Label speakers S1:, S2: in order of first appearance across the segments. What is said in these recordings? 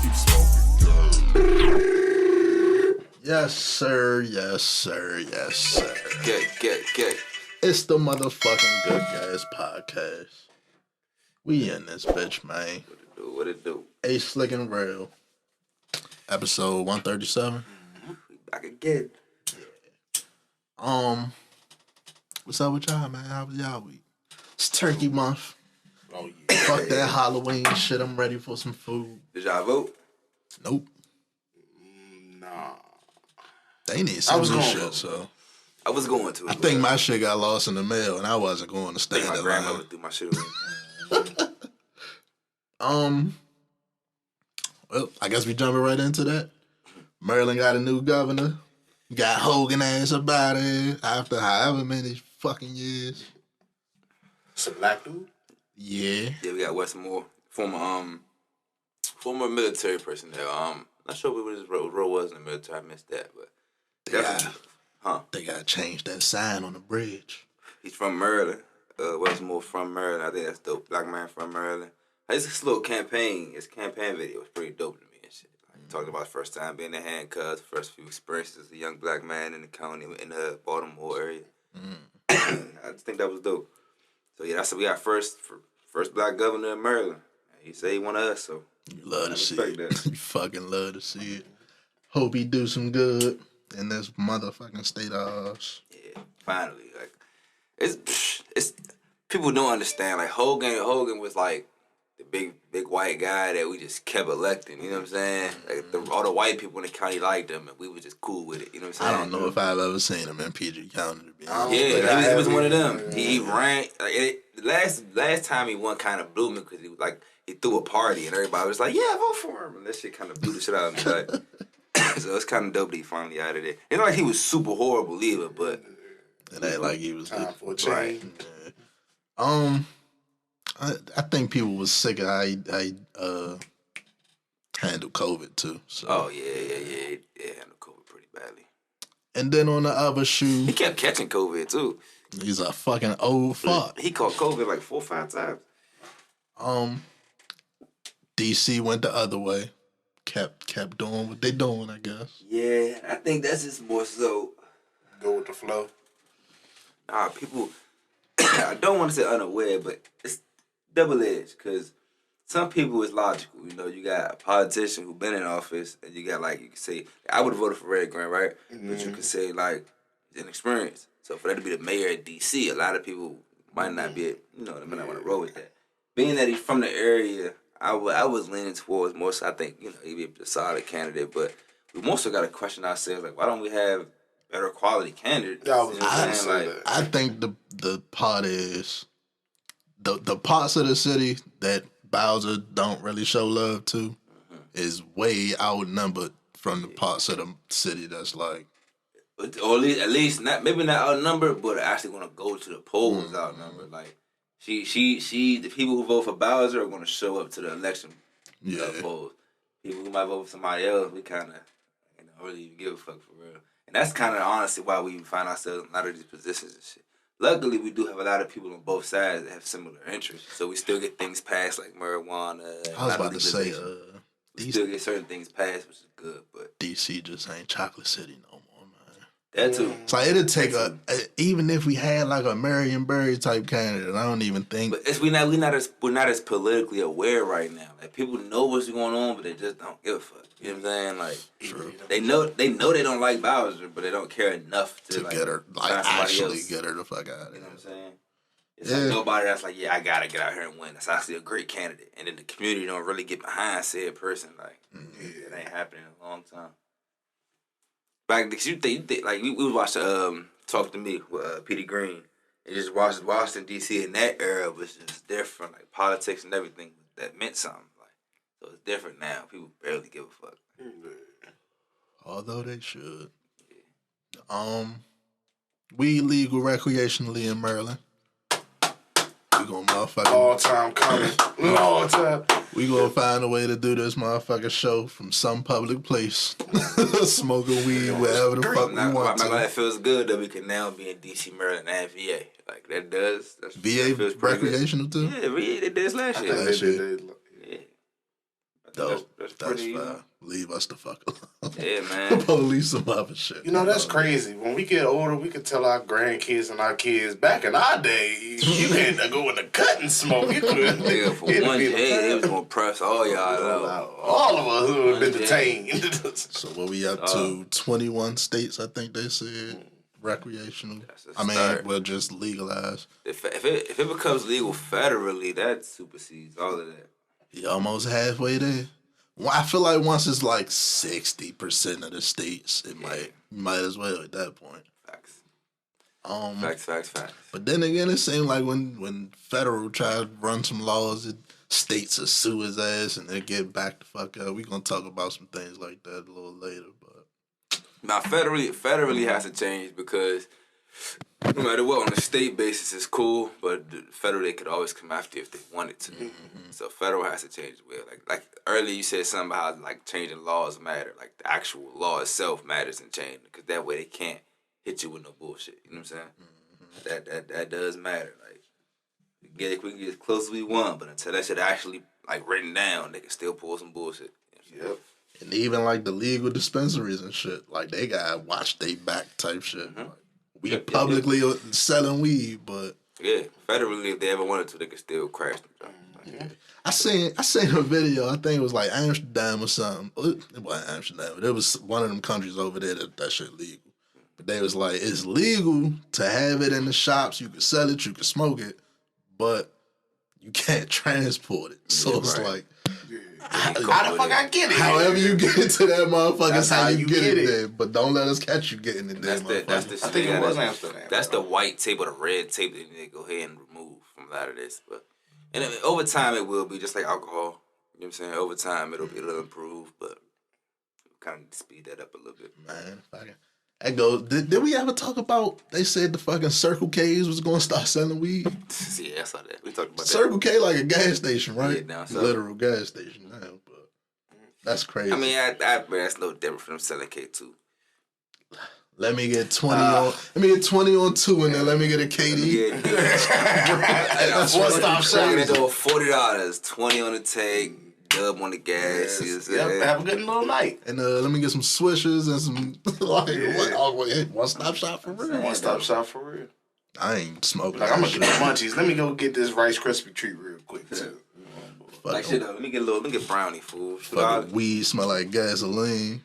S1: keep smoking.
S2: Yes, sir. Yes, sir. Yes, sir.
S3: Get.
S2: It's the motherfucking Good Gas Podcast. We in this bitch, man.
S3: What it do?
S2: A Slick and Real. Episode 137.
S3: Back again.
S2: What's up with y'all, man? How was y'all week? It's Turkey Month.
S1: Oh, yeah.
S2: Fuck that Halloween shit. I'm ready for some food.
S3: Did y'all vote?
S2: Nope.
S1: Nah.
S2: They need some
S1: was
S2: new
S1: gonna
S2: shit,
S1: vote.
S2: so.
S3: I was going to.
S2: I think my shit got lost in the mail, and I wasn't going to
S3: I
S2: stand
S3: think my
S2: in
S3: grandmother
S2: line.
S3: threw my shit away.
S2: Well, I guess we jumping right into that. Maryland got a new governor. Got Hogan ass about it after however many fucking years.
S1: It's a black dude?
S2: Yeah.
S3: Yeah, we got Westmore, former military personnel. Not sure what his role was in the military. I missed that, but
S2: They got to change that sign on the bridge.
S3: he's from Maryland. Westmore from Maryland. I think that's dope. Black man from Maryland. His little campaign, his campaign video was pretty dope to me and shit. Like, talking about his first time being in handcuffs, first few experiences as a young black man in the county, in the Baltimore area. I just think that was dope. So yeah, that's we got first black governor in Maryland. He said he one of us, so
S2: You love
S3: I
S2: to see
S3: respect
S2: it.
S3: that.
S2: You fucking love to see it. Hope he do some good in this motherfucking state of ours.
S3: Yeah, finally, like it's people don't understand. Like Hogan was like the big white guy that we just kept electing. You know what I'm saying? Like all the white people in the county liked him, and we was just cool with it. You know what I'm
S2: I
S3: saying?
S2: don't know if I've ever seen him in PG County, to be
S1: I don't
S2: honest.
S1: think
S3: Yeah,
S1: I
S3: he was
S1: have
S3: one of
S1: either.
S3: them. He ran. Last time he won kind of blew me because he was like he threw a party and everybody was like, "Yeah, vote for him," and that shit kind of blew the shit out of me. But, so it's kind of dope that he finally out of there. It's not like he was super horrible either, but
S2: It ain't like he was
S1: Time for a
S3: Right.
S1: change.
S2: Yeah. I think people was sick of how he handled COVID too. So.
S3: oh yeah, handled COVID pretty badly.
S2: And then on the other shoe,
S3: He kept catching COVID too.
S2: he's a fucking old fuck.
S3: He caught COVID like 4 or 5 times.
S2: DC went the other way. Kept doing what they doing, I guess.
S3: Yeah, I think that's just more so.
S1: Go with the flow.
S3: Nah, people. I don't want to say unaware, but it's double edged because some people is logical. You know, you got a politician who been in office, and you got like you can say, I would have voted for Red Grant, right? But you can say like inexperience. So for that to be the mayor of DC, a lot of people might not be, they might not want to roll with that. Being that he's from the area, I was leaning towards more. So I think he'd be a solid candidate, but we also got to question ourselves like, why don't we have better quality candidates?
S1: Yeah, I was
S3: You know what I'm
S1: gonna
S3: saying?
S1: say
S3: Like,
S1: that.
S2: I think the part is the parts of the city that Bowser don't really show love to is way outnumbered from the parts of the city that's like
S3: or at least not maybe not outnumbered, but actually gonna go to the polls outnumbered. Like the people who vote for Bowser are gonna show up to the election polls. People who might vote for somebody else, we kind of really even give a fuck for real. And that's kind of honestly why we find ourselves in a lot of these positions and shit. Luckily, we do have a lot of people on both sides that have similar interests, so we still get things passed like marijuana.
S2: I was about to say
S3: legalization. We still get certain things passed, which is good, but
S2: DC just ain't Chocolate City no more, man.
S3: that too.
S2: So it'd take even if we had like a Marion Barry type candidate, I don't even think.
S3: But we're not as politically aware right now. Like people know what's going on, but they just don't give a fuck. You know what I'm saying? Like
S2: True.
S3: they know they don't like Bowser, but they don't care enough to like,
S2: get her, like
S3: find somebody
S2: actually
S3: else.
S2: get her the fuck out of
S3: You know
S2: here.
S3: what I'm saying? It's like nobody that's like, yeah, I gotta get out here and win. That's actually a great candidate, and then the community don't really get behind said person. Like it ain't happening in a long time. Like, cause you think like we was watching Talk to Me with Petey Green, and just watched Washington D.C. in that era was just different. Like politics and everything that meant something. Like so it's different now. People barely give a fuck.
S2: Although they should. We legal recreationally in Maryland. We gonna motherfucking
S1: Long time coming. Long time.
S2: we gonna find a way to do this motherfucking show from some public place. Smoking weed wherever the fuck
S3: I'm
S2: we
S3: not
S2: want
S3: gonna
S2: to.
S3: that feels good that we can now be in D.C., Maryland, and VA. Like that does. That
S2: VA
S3: feels pretty good.
S2: recreational too?
S3: Yeah, VA did this last year.
S2: Last year.
S3: Yeah.
S2: Dope.
S3: That's
S2: That's
S3: pretty.
S2: fine. Leave us the fuck alone.
S3: Yeah, man.
S2: Police some other shit.
S1: You know, that's crazy. When we get older, we can tell our grandkids and our kids, back in our day, you had to go in the cut and smoke. You couldn't.
S3: Yeah, for one day, they was gonna press all y'all out.
S1: All of us who have been
S3: One
S1: detained.
S2: So what we up to? 21 states, I think they said, recreational.
S3: a
S2: I mean,
S3: start.
S2: we'll just legalize.
S3: If it becomes legal federally, that supersedes all of that.
S2: You almost halfway there. Well, I feel like once it's like 60% of the states, it might as well at that point.
S3: Facts. Facts.
S2: But then again, it seemed like when federal tried to run some laws, states will sue his ass and then get back the fuck up. We gonna talk about some things like that a little later. But
S3: Now, federally has to change because no matter what, on a state basis, it's cool, but the federal, they could always come after you if they wanted to. So federal has to change as well. Like earlier, you said something about how like changing laws matter. Like the actual law itself matters and change because that way they can't hit you with no bullshit. You know what I'm saying? That does matter. Like we can get as close as we want, but until that shit actually like written down, they can still pull some bullshit. You know what I'm saying?
S2: and even like the legal dispensaries and shit, like they gotta watch they back type shit. Like, we publicly selling weed, but
S3: Yeah, federally, if they ever wanted to, they could still crash them.
S2: I seen a video. I think it was like Amsterdam or something. It wasn't Amsterdam, but it was one of them countries over there that shit legal. But they was like, it's legal to have it in the shops. You can sell it, you can smoke it, but you can't transport it. So it's like,
S1: How the fuck I get it?
S2: however you get it to that motherfucker,
S1: That's
S2: that's how you get it
S1: it.
S2: there. But don't let us catch you getting it there,
S3: That's the
S2: motherfucker.
S3: shit.
S1: I think it was
S3: that's-
S1: Amsterdam.
S3: That's the white tape or the red tape that they go ahead and remove from a lot of this. But and I mean, over time it will be just like alcohol. You know what I'm saying? Over time it'll improve, but kind of speed that up a little bit.
S2: Man, fucking. That goes. Did we ever talk about? They said the fucking Circle K's was gonna start selling weed.
S3: Yeah, I saw that. We talked about that.
S2: Circle K like a gas station, right?
S3: Yeah, down south.
S2: Literal gas station now, but that's crazy.
S3: I mean, I that's no different from them selling K2.
S2: let me get 20 on. Let me get 20 on 2, and then let me get a KD.
S3: That's
S1: one stop shop.
S3: They do $40, 20 on the tank, dub on the gas. You know what I'm saying?
S1: Yep, have a good little night.
S2: And let me get some swishers and some like one stop shop for real.
S1: One stop shop for real.
S2: I ain't smoking.
S1: Like I'm
S2: that
S1: gonna get
S2: shit.
S1: the munchies. Let me go get this Rice Krispie treat real quick too.
S3: Like shit, let me get brownie food.
S2: Fucking weed smell like gasoline.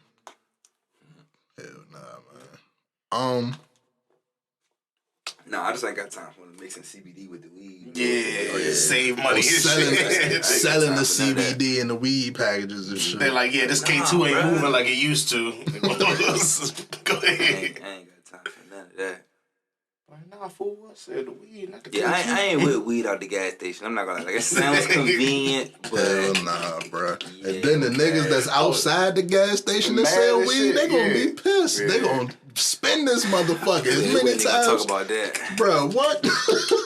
S2: Hell nah, man.
S3: Nah, I just ain't got time for mixing CBD with the weed.
S1: Yeah, save money.
S2: Or selling
S1: and shit.
S2: selling the
S3: time for none of
S2: CBD and the weed packages and shit.
S1: They're like, yeah, this K2 ain't
S3: bruh.
S1: moving like it used to. Go
S3: I
S1: ahead.
S3: ain't got time for none of that.
S1: Like, nah, fool. I said the weed, not the
S3: Yeah,
S1: K2.
S3: I ain't with weed out the gas station. I'm not gonna like it sounds convenient, but
S2: Hell nah, bro.
S3: Yeah,
S2: And then the niggas that's outside the gas station that
S1: Mad
S2: sell
S1: as
S2: weed,
S1: shit,
S2: they gonna
S1: yeah.
S2: be pissed.
S1: Yeah.
S2: They gonna spend this motherfucker as
S3: we
S2: many
S3: ain't gonna
S2: times.
S3: talk about that.
S2: Bro, what?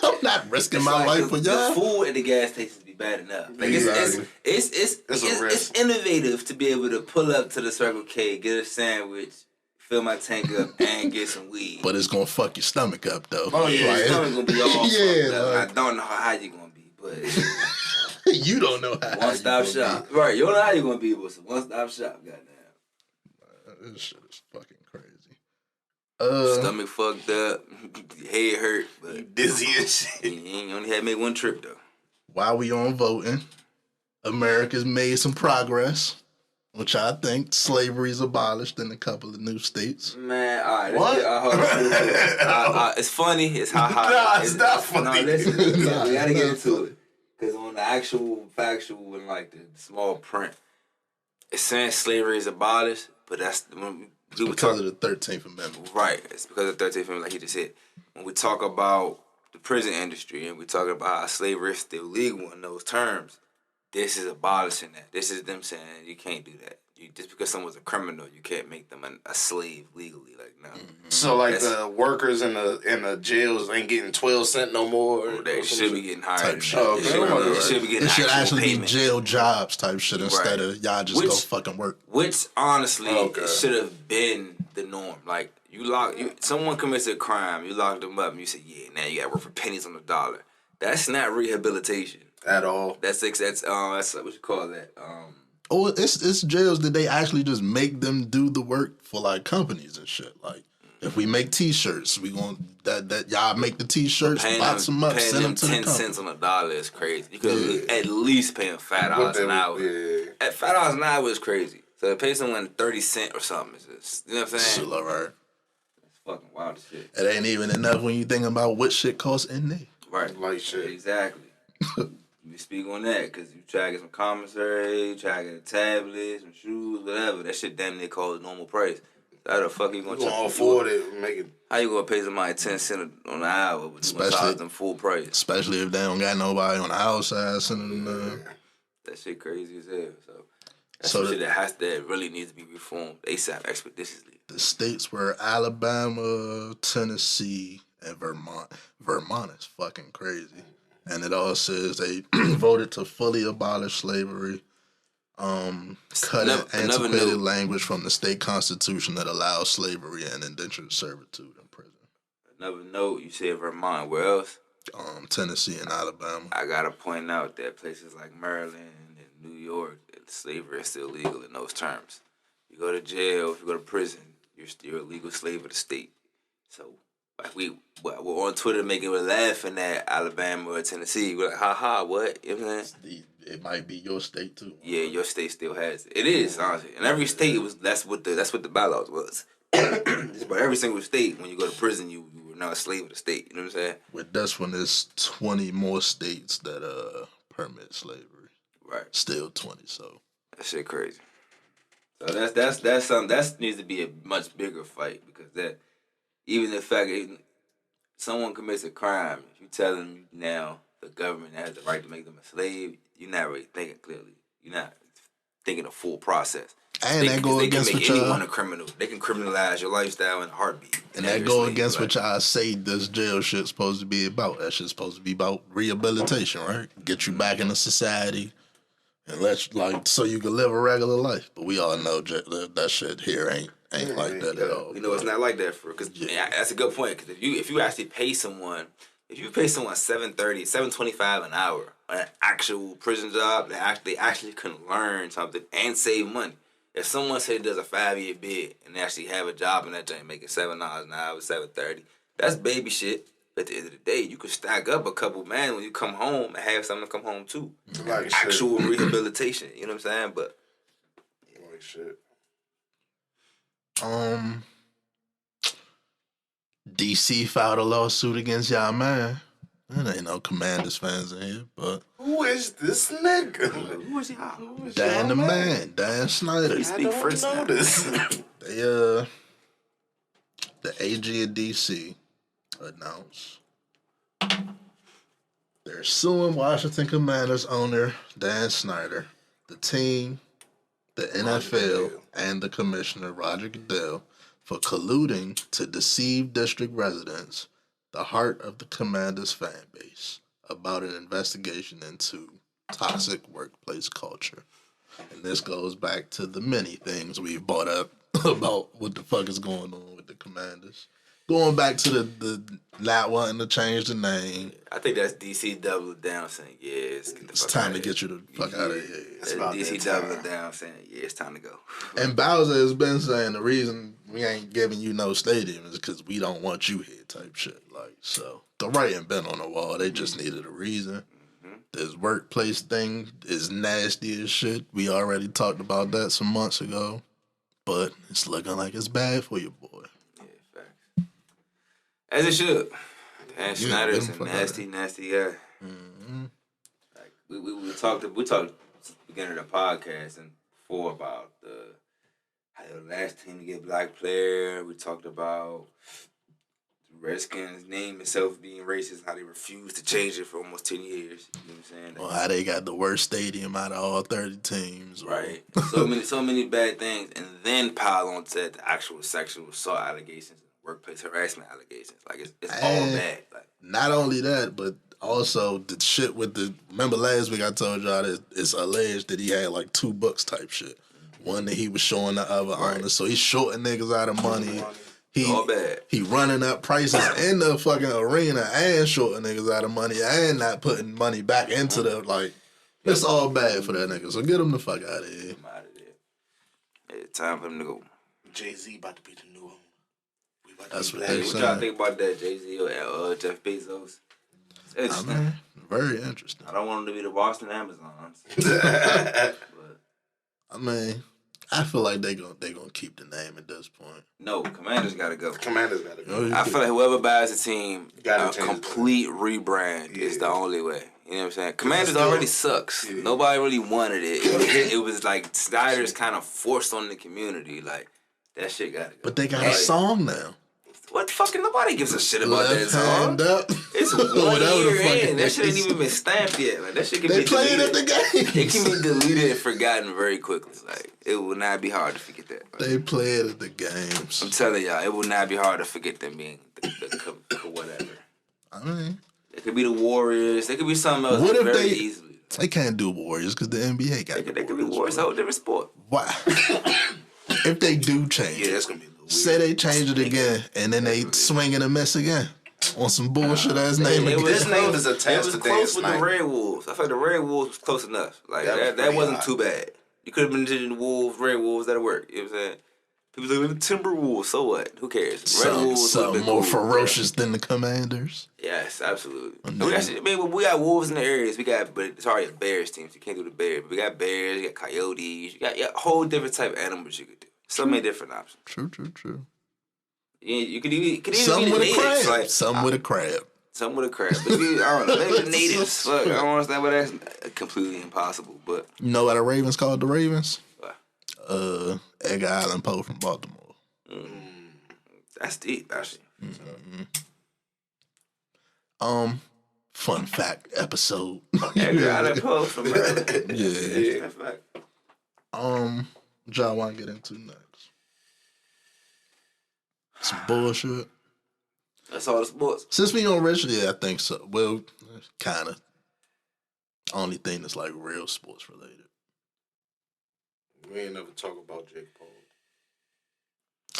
S2: I'm not risking my
S3: Like,
S2: life for
S3: the
S2: y'all.
S3: food at the gas stations be bad enough. Like
S2: Exactly.
S3: it's
S1: a risk.
S3: innovative to be able to pull up to the Circle K, get a sandwich, fill my tank up, and get some weed.
S2: But it's gonna fuck your stomach up though.
S1: Oh, yeah.
S2: Like,
S3: Your stomach gonna be all
S2: Yeah,
S3: fucked up.
S2: like-
S3: I don't know how you gonna be, but
S2: you don't know how.
S3: one stop
S2: you gonna
S3: shop. Right, you don't know how you gonna be, but it's a one stop shop, goddamn.
S2: be. This shit is fucking crazy.
S3: Stomach fucked up, head hurt, but
S1: Dizzy and shit.
S3: you only had to make one trip though.
S2: while we on voting, America's made some progress, which I think slavery's abolished in a couple of new states.
S3: Man, all right.
S1: What?
S3: It's funny. It's how
S1: Nah, it's not funny.
S3: No, listen, we
S2: Nah,
S3: gotta
S2: it's
S3: get
S2: not
S3: into it. Because on the actual, factual, and like the small print, it's saying slavery is abolished, but that's when we were
S2: Because
S3: talking.
S2: of the 13th Amendment.
S3: Right. It's because of the 13th Amendment, like he just said. When we talk about the prison industry and we talk about how slavery is still legal in those terms, this is abolishing that. This is them saying you can't do that. Just because someone's a criminal, you can't make them a slave legally. Like, no.
S1: So like
S3: That's-
S1: the workers in the jails ain't getting 12 cents no more.
S3: They should be getting hired.
S2: Type shit.
S1: Oh,
S3: It
S1: okay.
S3: should be getting
S2: It should
S3: actual
S2: actually
S3: payment.
S2: be jail jobs type shit instead of y'all just go fucking work.
S3: Which honestly,
S1: Okay.
S3: it should have been the norm. Like someone commits a crime, you lock them up, and you say, "Yeah, now you got to work for pennies on the dollar." That's not rehabilitation.
S1: At all.
S3: That's what you call that.
S2: Or it's jails that they actually just make them do the work for like companies and shit. Like if we make T-shirts, we going that y'all make the T-shirts, box them up, send them to the company.
S3: 10 cents on a dollar is crazy. You could at least pay them $5 an hour.
S1: Yeah.
S3: At $5 an hour is crazy. So to pay someone 30 cents or something is just, you know what I'm saying?
S2: Shit, right.
S3: It's fucking wild as shit.
S2: It ain't even enough when you think about what shit costs in there.
S3: Right.
S1: Like shit.
S3: Exactly. You speak on that because you try to get some commissary, you try to get a tablet, some shoes, whatever. That shit damn near costs normal price. How the fuck you gonna
S1: afford it? Make it.
S3: How you gonna pay somebody 10 cents on the hour, but you gonna charge them full price?
S2: Especially if they don't got nobody on the outside sending them.
S3: That shit crazy as hell. So that's
S2: So
S3: some shit that really needs to be reformed ASAP, expeditiously.
S2: The states were Alabama, Tennessee, and Vermont. Vermont is fucking crazy. And it all says they voted to fully abolish slavery, cut antiquated language from the state constitution that allows slavery and indentured servitude in prison.
S3: Another note, you said Vermont. Where else?
S2: Tennessee and Alabama.
S3: I gotta point out that places like Maryland and New York, slavery is still legal in those terms. You go to jail, if you go to prison, you're still a legal slave of the state. So like we're on Twitter we're laughing at Alabama or Tennessee. We're like, ha, what? You know what I'm saying?
S2: It might be your state too.
S3: Yeah, your state still has it. It is, honestly. In every state that's what the bylaws was. But every single state, when you go to prison, you were not a slave of the state. You know what I'm saying? With
S2: this one, there's 20 more states that permit slavery.
S3: Right.
S2: Still 20, so.
S3: That shit crazy. So that's something that needs to be a much bigger fight, because that, even the fact that someone commits a crime, if you tell them now the government has the right to make them a slave, you're not really thinking clearly. You're not thinking the full process.
S2: And that go against what y'all.
S3: Anyone a criminal. They can criminalize your lifestyle in a heartbeat.
S2: And that go against what y'all say this jail shit's supposed to be about. That shit's supposed to be about rehabilitation, right? Get you back into society and so you can live a regular life. But we all know that shit here ain't like that at all.
S3: You know, it's not like that that's a good point. Because if you actually pay someone, if you pay someone $7.25 an hour on an actual prison job, they actually can learn something and save money. If someone say does a 5-year bid and they actually have a job in that joint making $7 an hour, $7.30, that's baby shit. But at the end of the day, you can stack up a couple, man, when you come home and have something to come home to. Like actual rehabilitation. You know what I'm saying? But
S1: like shit.
S2: DC filed a lawsuit against y'all, man. There ain't no Commanders fans in here, but
S1: who is this nigga?
S3: Who is y'all?
S2: Dan the man, Dan Snyder.
S3: He speak first now.
S2: The AG of DC announced they're suing Washington Commanders owner Dan Snyder, the team, the NFL, and the commissioner Roger Goodell for colluding to deceive district residents, the heart of the Commanders fan base, about an investigation into toxic workplace culture. And this goes back to the many things we've brought up about what the fuck is going on with the Commanders. Going back to the not wanting to change the name.
S3: I think that's DC doubling down saying, yeah,
S2: it's time to get you the fuck out of here.
S3: That's DC doubling down saying, yeah, it's time to go.
S2: And Bowser has been saying the reason we ain't giving you no stadium is because we don't want you here type shit. Like, so the writing been on the wall. They just needed a reason. This workplace thing is nasty as shit. We already talked about that some months ago. But it's looking like it's bad for you, boy.
S3: As it should. Dan Snyder is a nasty guy.
S2: Mm-hmm.
S3: Like we talked at the beginning of the podcast and before about how the last team to get a black player. We talked about the Redskins' name itself being racist, how they refused to change it for almost 10 years. You know what I'm saying?
S2: Well, how they got the worst stadium out of all 30 teams.
S3: Right. so many bad things, and then pile on to the actual sexual assault allegations. Workplace harassment allegations. Like, it's all bad. Like,
S2: not only that, but also the shit with remember last week I told y'all that it's alleged that he had like 2 books type shit. One that he was showing the other owners. So he's shorting niggas out of money.
S3: All bad.
S2: He running up prices in the fucking arena and shorting niggas out of money and not putting money back into the, like, It's all bad for that nigga. So get him the fuck out of here.
S3: I'm out of there. It's time for him to go.
S1: Jay-Z about to be the new owner. We about
S2: That's
S1: to
S2: what
S1: be
S2: they
S1: black.
S3: What y'all think about that, Jay-Z or Jeff Bezos? It's
S2: I
S3: interesting.
S2: mean, very interesting.
S3: I don't want them to be the Boston Amazons. But
S2: I mean, I feel like they gonna keep the name at this point.
S3: no, Commanders got to go.
S1: Commanders got to go.
S2: You know,
S3: I feel like whoever buys the team,
S1: Gotta
S3: a
S1: change
S3: complete rebrand is the only way. You know what I'm saying? Commanders
S1: still-
S3: already sucks.
S1: Yeah.
S3: Nobody really wanted it. It was like Snyder's kind of forced on the community. Like, that shit got to go.
S2: But they got a
S3: Like,
S2: song now.
S3: What fucking nobody gives a shit about that
S2: Left
S3: song.
S2: hand up.
S3: It's 1
S2: Whatever the
S3: year
S2: fuck
S3: in.
S2: it
S3: That shit ain't
S2: is.
S3: even been stamped yet. Like, that shit can
S2: They
S3: be
S2: play it
S3: deleted.
S2: at the game.
S3: It can be deleted and forgotten very quickly. Like, it will not be hard to forget that. Like,
S2: They play it at the
S3: I'm
S2: games.
S3: telling y'all, it will not be hard to forget them being the whatever.
S2: I mean,
S3: It could be the Warriors. They could be something else
S2: What if
S3: very
S2: they-
S3: easily.
S2: they can't do Warriors because the NBA got
S3: They could be Warriors. A whole different sport.
S2: Why? If they do change
S1: Yeah,
S2: it,
S1: that's gonna be a little weird.
S2: say they change it again, and then they swing and a miss again on some bullshit ass name
S3: It
S2: again.
S1: This name is
S3: It
S1: attached
S3: was
S1: to
S3: close
S1: Dan
S3: with the
S1: Snyder.
S3: Red Wolves. I feel like the Red Wolves was close enough. Like
S1: That was
S3: that
S1: pretty
S3: wasn't
S1: hot.
S3: too bad. You could have been to the Wolves, Red Wolves. That'll work. You know what I'm saying? People look at the Timberwolves. So what? Who cares? Red Wolves
S2: Something
S3: would've been
S2: more
S3: cool.
S2: ferocious than the Commanders.
S3: Yes, absolutely.
S2: No.
S3: We got Wolves in the areas. We got, but it's already a Bears team. So you can't do the Bears. But we got Bears. You got Coyotes. You got a whole different type of animals you could do. So many different options.
S2: True.
S3: You could even
S2: Some
S3: be the
S2: with a
S3: natives.
S2: crab.
S3: Like,
S2: Some with a crab.
S3: some with a crab. But I don't know. Maybe the natives. Fuck, I don't understand why that's completely impossible. But
S2: You know why the Ravens called the Ravens?
S3: What?
S2: Edgar Allan Poe from Baltimore.
S3: That's deep, actually.
S2: Fun fact episode.
S3: Edgar Allan Poe from Maryland.
S2: Yeah.
S3: That's a fact.
S2: What y'all want to get into next? Some bullshit.
S3: That's all the sports.
S2: Since we on Rich, yeah, I think so. Well, kind of. Only thing that's like real sports related.
S1: We ain't never talk about Jake Paul.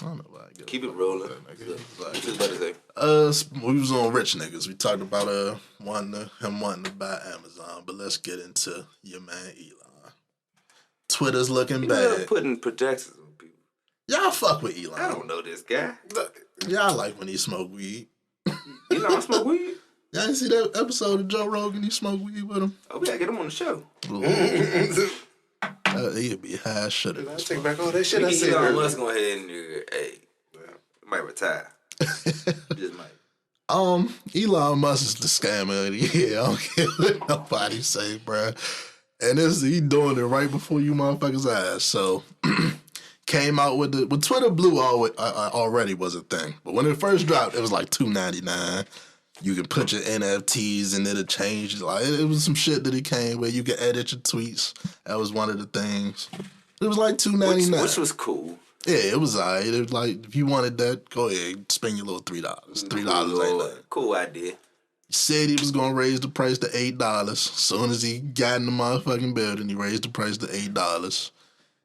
S2: I don't know why I get
S3: Keep it
S2: fucked
S3: rolling.
S2: with that nigga.
S3: What
S2: Like,
S3: you about to say?
S2: we was on Rich Niggas. We talked about him wanting to buy Amazon, but let's get into your man Elon. Twitter's looking
S3: You know,
S2: bad.
S3: putting projections on people.
S2: Y'all fuck with Elon.
S3: I don't know this guy.
S2: Y'all like when he smoke weed.
S3: You know I smoke weed?
S2: Y'all didn't see that episode of Joe Rogan? He smoked weed with him.
S3: Oh, we gotta get him on the show.
S2: He'd be high as shit.
S1: I take back all that shit I
S3: We
S1: said
S3: get Elon
S1: earlier.
S3: Musk go ahead and hey, he might retire. Just might.
S2: Elon Musk is the scammer of the year. I don't care what nobody say, bruh. And he doing it right before you motherfuckers' eyes. So came out with the Twitter Blue already was a thing, but when it first dropped, it was like $2.99. You can put your NFTs and it'll change. Like it was some shit that it came where you could edit your tweets. That was one of the things. It was like $2.99.
S3: Which was cool.
S2: Yeah, it was alright. It was like if you wanted that, go ahead, spend your little $3. $3 ain't nothing.
S3: Cool idea.
S2: He said he was gonna raise the price to $8. As soon as he got in the motherfucking building, he raised the price to $8.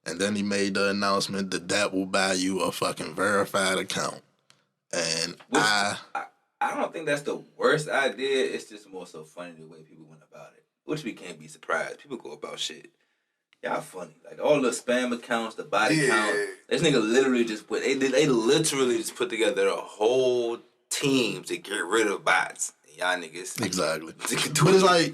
S2: And then he made the announcement that will buy you a fucking verified account. And
S3: I don't think that's the worst idea. It's just more so funny the way people went about it. Which we can't be surprised. People go about shit. Y'all funny. Like all the spam accounts, the body count. This nigga literally just they literally just put together a whole team to get rid of bots. And y'all niggas.
S2: exactly. But it's like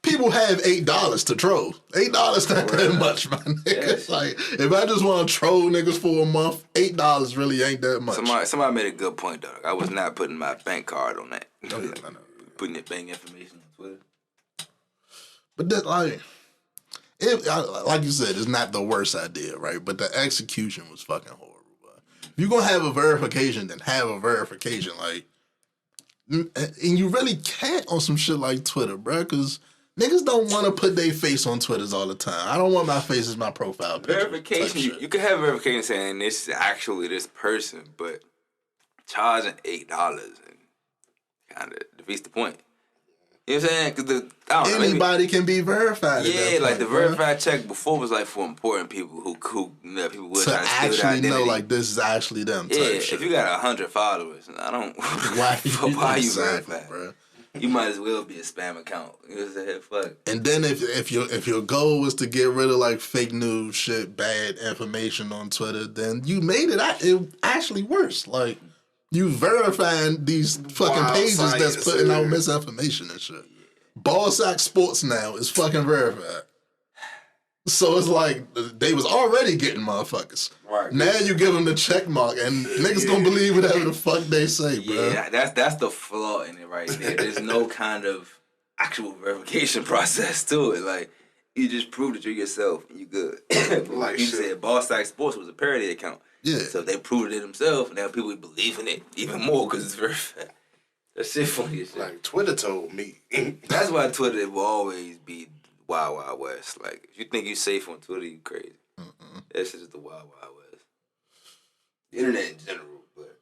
S2: people have $8 to troll. $8 not that much, my nigga.
S3: Yes.
S2: Like if I just want to troll niggas for a month, $8 really ain't that much.
S3: Somebody made a good point though. I was not putting my bank card on that.
S2: Oh, yeah, I know.
S3: Putting your bank information on Twitter.
S2: But that, like you said, it's not the worst idea, right? But the execution was fucking horrible. Bro. If you're gonna have a verification, then have a verification, like, and you really can't on some shit like Twitter, bro, because niggas don't want to put their face on Twitters all the time. I don't want my face as my profile picture.
S3: Verification, you can have verification saying this is actually this person, but charging $8 and kind of defeats the point. You know what I'm saying? Because I don't know,
S2: Anybody can be verified.
S3: maybe,
S2: at that
S3: like
S2: point,
S3: the
S2: bro.
S3: verified check before was like for important people who people would
S2: To
S3: try to steal their
S2: actually
S3: identity.
S2: know, like, this is actually them.
S3: yeah,
S2: Type
S3: if
S2: shit.
S3: you got 100 followers, I don't.
S2: Why
S3: why you
S2: exactly,
S3: verified?
S2: bro?
S3: You might as well be a spam account. You know what I'm saying? Fuck.
S2: And then if your goal was to get rid of like fake news shit, bad information on Twitter, then you made it actually worse. Like you verifying these fucking
S1: Wild
S2: pages that's
S1: science,
S2: putting out
S1: yeah.
S2: misinformation and shit. Ballsack Sports now is fucking verified. So it's like they was already getting motherfuckers.
S3: Right.
S2: Now you give them the check mark and niggas gonna believe whatever the fuck they say, bro.
S3: Yeah, that's the flaw in it right there. There's no kind of actual verification process to it. Like, you just prove that you're yourself and you good. Like you said, Ballsack Sports was a parody account.
S2: Yeah.
S3: So they proved it themselves, and now people believe in it even more because it's verified. That shit funny as shit.
S1: Like Twitter told me.
S3: That's why Twitter will always be Wild Wild West. Like, if you think you safe on Twitter, you crazy. That shit is the Wild Wild West. The internet in general, but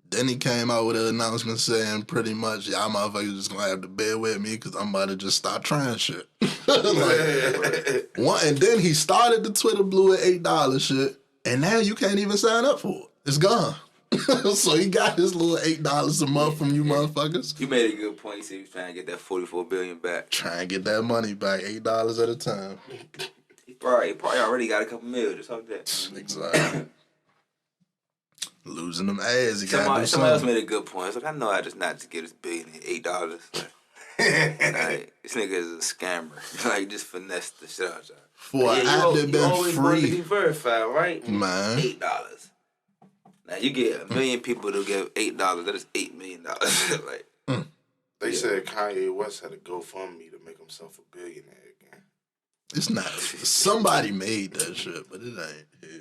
S2: Then he came out with an announcement saying pretty much, y'all motherfuckers just gonna have to bear with me because I'm about to just stop trying shit. And then he started the Twitter Blue at $8 shit, and now you can't even sign up for it. It's gone. So he got his little $8 a month from you motherfuckers.
S3: you made a good point. You said he was trying to get that $44 billion back.
S2: Try and get that money back, $8 at a time.
S3: He probably already got a couple million. Just like that.
S2: Exactly. Losing them ass, you gotta do
S3: Somebody else
S2: something.
S3: made a good point. It's like, I know I just not to get this billion $8. Like, this nigga is a scammer. Like, just finesse the shit out y'all.
S2: For an app that
S3: you
S2: been
S3: always want to be
S2: free,
S3: verified, right?
S2: man.
S3: $8. Now you get a million people to give $8. That is $8 million. Like,
S1: They said Kanye West had to GoFundMe to make himself a billionaire again.
S2: It's not. Somebody made that shit, but it ain't.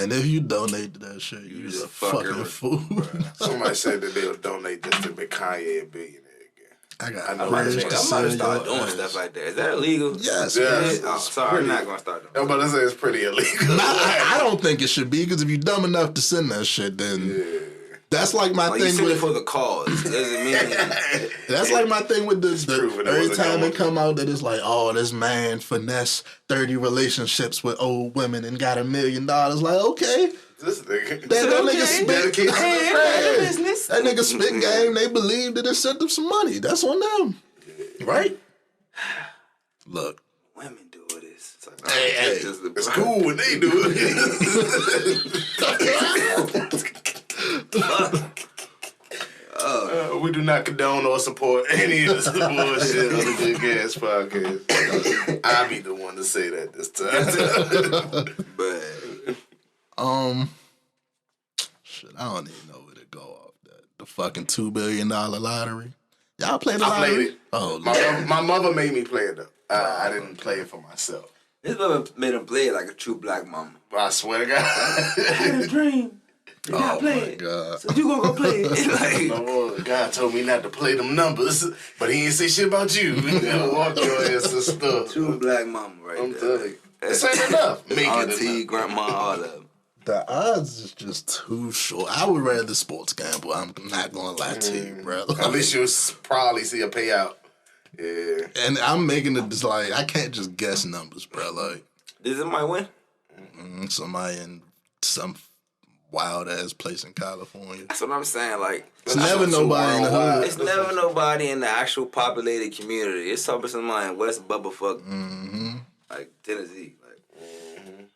S2: And if you donate to that shit, you just a fucking fool.
S1: Somebody said that they'll donate just to make Kanye a billionaire again.
S2: I got
S1: I know
S3: I
S2: bridge
S3: might
S2: to
S3: have
S2: sell
S3: start
S2: your
S3: doing
S2: ass.
S3: stuff like that. Is that illegal?
S2: Yes,
S1: Yeah.
S2: man.
S3: Oh, sorry, I'm not gonna start doing
S1: I'm about to say it's pretty illegal.
S2: I don't think it should be because if you're dumb enough to send that shit, then that's like my
S3: Like, you
S2: thing
S3: send it
S2: with.
S3: for the cause. Doesn't mean
S2: That's like my thing with the
S1: proven it
S2: every
S1: wasn't
S2: time
S1: going
S2: it come out that it's like, oh, this man finesse 30 relationships with old women and got $1 million. Like, okay.
S1: This nigga.
S2: That nigga spit.
S1: Dedicated to the craft.
S3: business.
S2: That nigga spit game. They believe that it sent them some money. That's on them. Right? Look.
S3: Women do this. It's like,
S2: Hey,
S1: It's cool when they do it. We do not condone or support any of this bullshit on the Good Gas podcast. I'll be the one to say that this time.
S3: But
S2: Shit, I don't even know where to go off that. The fucking $2 billion lottery. Y'all play the
S1: I
S2: lottery?
S1: played it.
S2: Oh, Lord.
S1: My mother made me play it though. I didn't play it for myself.
S3: his mother made him play it like a true black mama.
S1: But I swear to God.
S3: I had a dream. Did not
S2: Oh
S3: play
S2: my
S3: it.
S2: God.
S3: So you gonna go play it? Like,
S1: Lord, God told me not to play them numbers, but he ain't say shit about you. You gotta walk your ass and stuff.
S3: true black mama right
S1: I'm
S3: there.
S1: telling you. This ain't enough. Make it
S3: Auntie,
S1: enough.
S3: grandma, all of them.
S2: The odds is just too short. I would rather sports gamble. I'm not gonna lie to you, bro.
S1: At least you'll probably see a payout. Yeah.
S2: And I'm making it just like I can't just guess numbers, bro. Like
S3: Did somebody win?
S2: somebody in some wild ass place in California.
S3: That's what I'm saying. Like,
S2: It's never nobody in the hood.
S3: it's never nobody in the actual populated community. It's somebody in West Bubblefuck, like Tennessee. Like,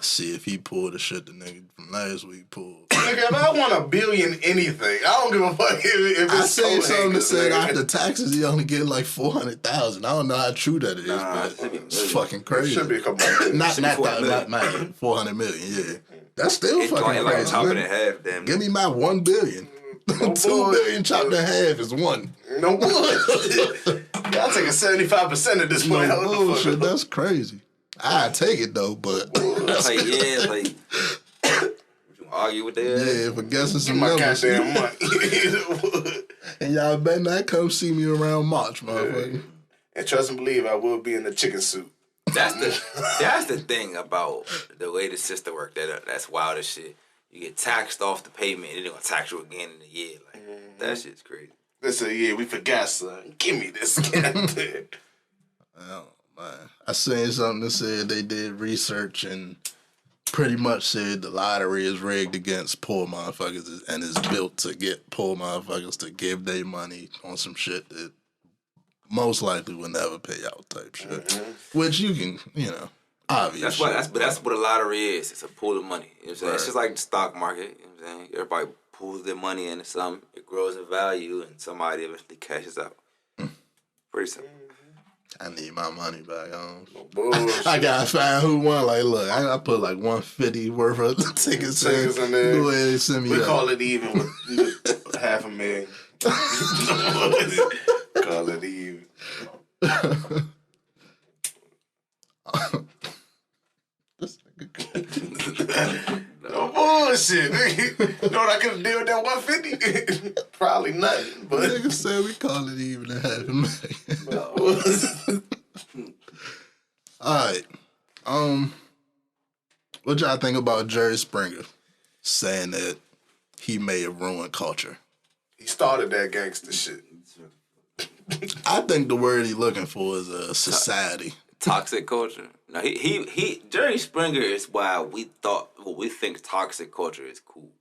S2: See if he pulled the shit the nigga from last week pulled.
S1: Nigga, if I want $1 billion anything, I don't give a fuck if
S2: I
S1: it's
S2: seen
S1: so
S2: something that said
S1: nigga.
S2: after taxes he only get like 400,000. I don't know how true that is,
S3: Nah, it
S2: but
S3: should be
S2: it's
S3: millions.
S2: fucking
S1: It
S2: crazy.
S1: should be a couple of
S2: not
S3: should be
S2: not
S3: 400
S2: that, not 400 million. Yeah, that's still
S3: it's
S2: fucking
S3: like
S2: crazy.
S3: chopping
S2: man.
S3: in half, damn.
S2: Give me my 1 billion.
S1: No
S2: 2
S1: boy.
S2: billion chopped in half is one.
S1: No bullshit. I'll take a 75% at this point.
S2: No
S1: Hold the fuck
S2: bullshit.
S1: up.
S2: That's crazy. I take it though, but
S3: It's like, yeah, like, you argue with that?
S2: yeah, for guessing some
S1: My
S2: numbers.
S1: goddamn money.
S2: And y'all better not come see me around March, motherfucker.
S1: And trust and believe, I will be in the chicken suit.
S3: That's the thing about the way the system works. That's wild as shit. You get taxed off the payment, and then they're gonna tax you again in a year. Like, that shit's crazy.
S1: They say, yeah, we forgot, son. Give me this. Goddamn.
S2: Oh man, I seen something that said they did research and pretty much said the lottery is rigged against poor motherfuckers and is built to get poor motherfuckers to give their money on some shit that most likely will never pay out type shit. Which you can, obvious.
S3: That's what a lottery is. It's a pool of money. You know what I'm saying? It's just like the stock market. You know what I'm saying? Everybody pulls their money into something, it grows in value, and somebody eventually cashes out. Pretty simple.
S2: I need my money back home.
S1: Bullshit.
S2: I gotta find who won. Like, look, I put like $150 worth of tickets in there. Go ahead and send me
S1: We
S2: that.
S1: call it even with $500,000. Call it even. No bullshit, nigga. You know what I could have did with that 150? Probably nothing, but
S2: Nigga said we call it even at $500,000. All right. What y'all think about Jerry Springer saying that he may have ruined culture?
S1: he started that gangster shit.
S2: I think the word he's looking for is a society.
S3: Toxic culture. No, he Jerry Springer is why we think toxic culture is cool.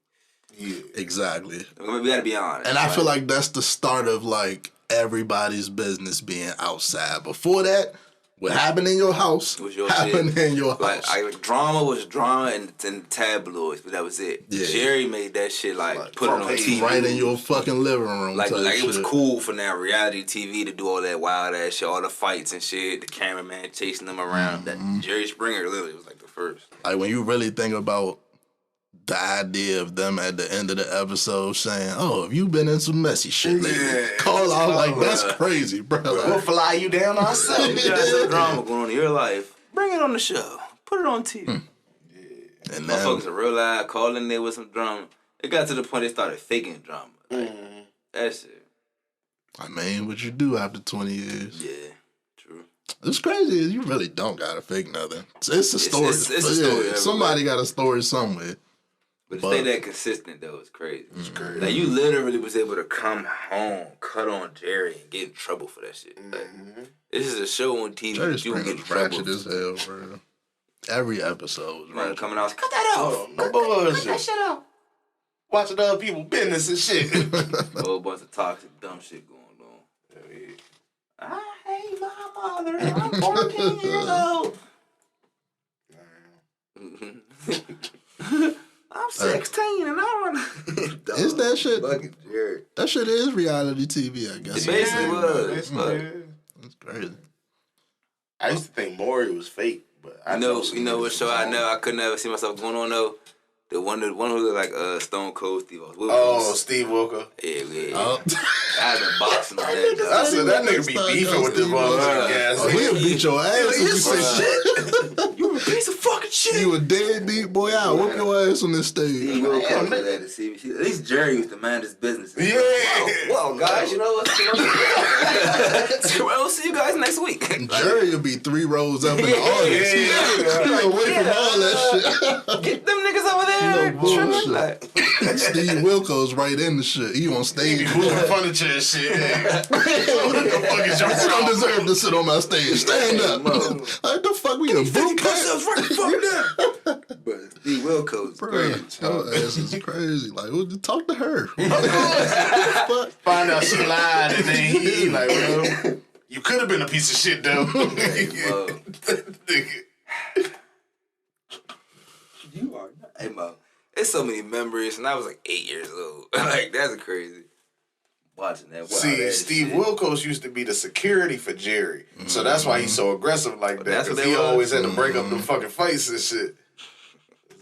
S1: Yeah.
S2: Exactly.
S3: I mean, we gotta be honest.
S2: And I feel like that's the start of like everybody's business being outside. Before that, what happened in your house
S3: was your
S2: happened
S3: shit.
S2: in your house.
S3: Like drama was drama and tabloids, but that was it.
S2: Yeah.
S3: Jerry made that shit like put it
S1: front
S3: on
S1: page,
S3: TV.
S2: Right in your fucking living room.
S3: Like
S2: type
S3: it was
S2: shit.
S3: cool for now reality TV to do all that wild ass shit, all the fights and shit, the cameraman chasing them around. That Jerry Springer literally was like the first.
S2: Like when you really think about the idea of them at the end of the episode saying, "Oh, have you been in some messy shit lately?"
S1: Yeah.
S2: Call out like that's crazy, bro.
S1: We'll fly you down ourselves.
S3: You got some drama going on in your life. Bring it on the show. Put it on TV.
S2: And
S3: Motherfuckers
S2: then,
S3: are real live, calling there with some drama. It got to the point they started faking drama. Like, that shit.
S2: I mean, what you do after 20 years?
S3: Yeah, true.
S2: It's crazy. You really don't gotta fake nothing. It's a story.
S3: it's a story,
S2: Yeah, somebody got a story somewhere.
S3: But to stay that consistent though is crazy.
S1: It's crazy.
S3: Like you literally was able to come home, cut on Jerry, and get in trouble for that shit. Like, this is a show on TV.
S2: Jerry
S3: that you can get in
S2: Springer's
S3: trouble.
S2: ratchet as hell, bro. Every episode was
S3: Man,
S2: ratchet.
S3: coming out, cut that off.
S1: Oh, no bullshit. Cut that shit off. Watching other people business and shit.
S3: A whole bunch of toxic, dumb shit going on. I hate my mother. I'm 14 years old. I'm 16 and I want to.
S2: Is that shit?
S3: Fucking Jerry.
S2: That shit is reality TV, I guess.
S3: It basically was.
S1: Yeah.
S2: That's crazy.
S1: I used to think Maury was fake, but I
S3: You know
S1: some
S3: what show I know I could never see myself going on though? The one who looked like Stone Cold Steve Austin.
S1: Oh, Steve Wilker.
S3: Yeah.
S2: Oh.
S3: I've been boxing on that.
S1: I said that nigga be beefing with this motherfucker gas.
S2: Oh, he'll beat your ass if you say shit.
S3: You a piece of fucking shit.
S2: You a deadbeat boy. I'll whoop your ass on this stage.
S3: He will come to that to see me. At least Jerry used to mind his business.
S1: Yeah.
S3: Well, guys, you know what? We'll see you guys next week.
S2: Jerry will be 3 rows up in the audience. He away from all that shit.
S3: Get them niggas over there.
S2: No bullshit.
S3: Like,
S2: Steve Wilco's right in the shit. He on
S1: He
S2: stage.
S1: be moving furniture and shit. What the fuck is your
S2: I don't
S1: problem?
S2: deserve to sit on my stage. Stand up. What the fuck? We a boot camp?
S3: right the fuck down. But Steve Wilco's
S2: Bro,
S3: crazy.
S2: your ass is crazy. Like, talk to her. Fuck.
S1: Find out she lied and then he like, well, you could have been a piece of shit though. Nigga.
S3: You are not. Hey, Mo. It's so many memories, and I was like 8 years old. Like, that's crazy. Watching that.
S1: See, Steve Wilkos used to be the security for Jerry. So that's why he's so aggressive like that.
S3: That's what
S1: Because
S3: they
S1: he
S3: was.
S1: always had to break up the fucking fights and shit.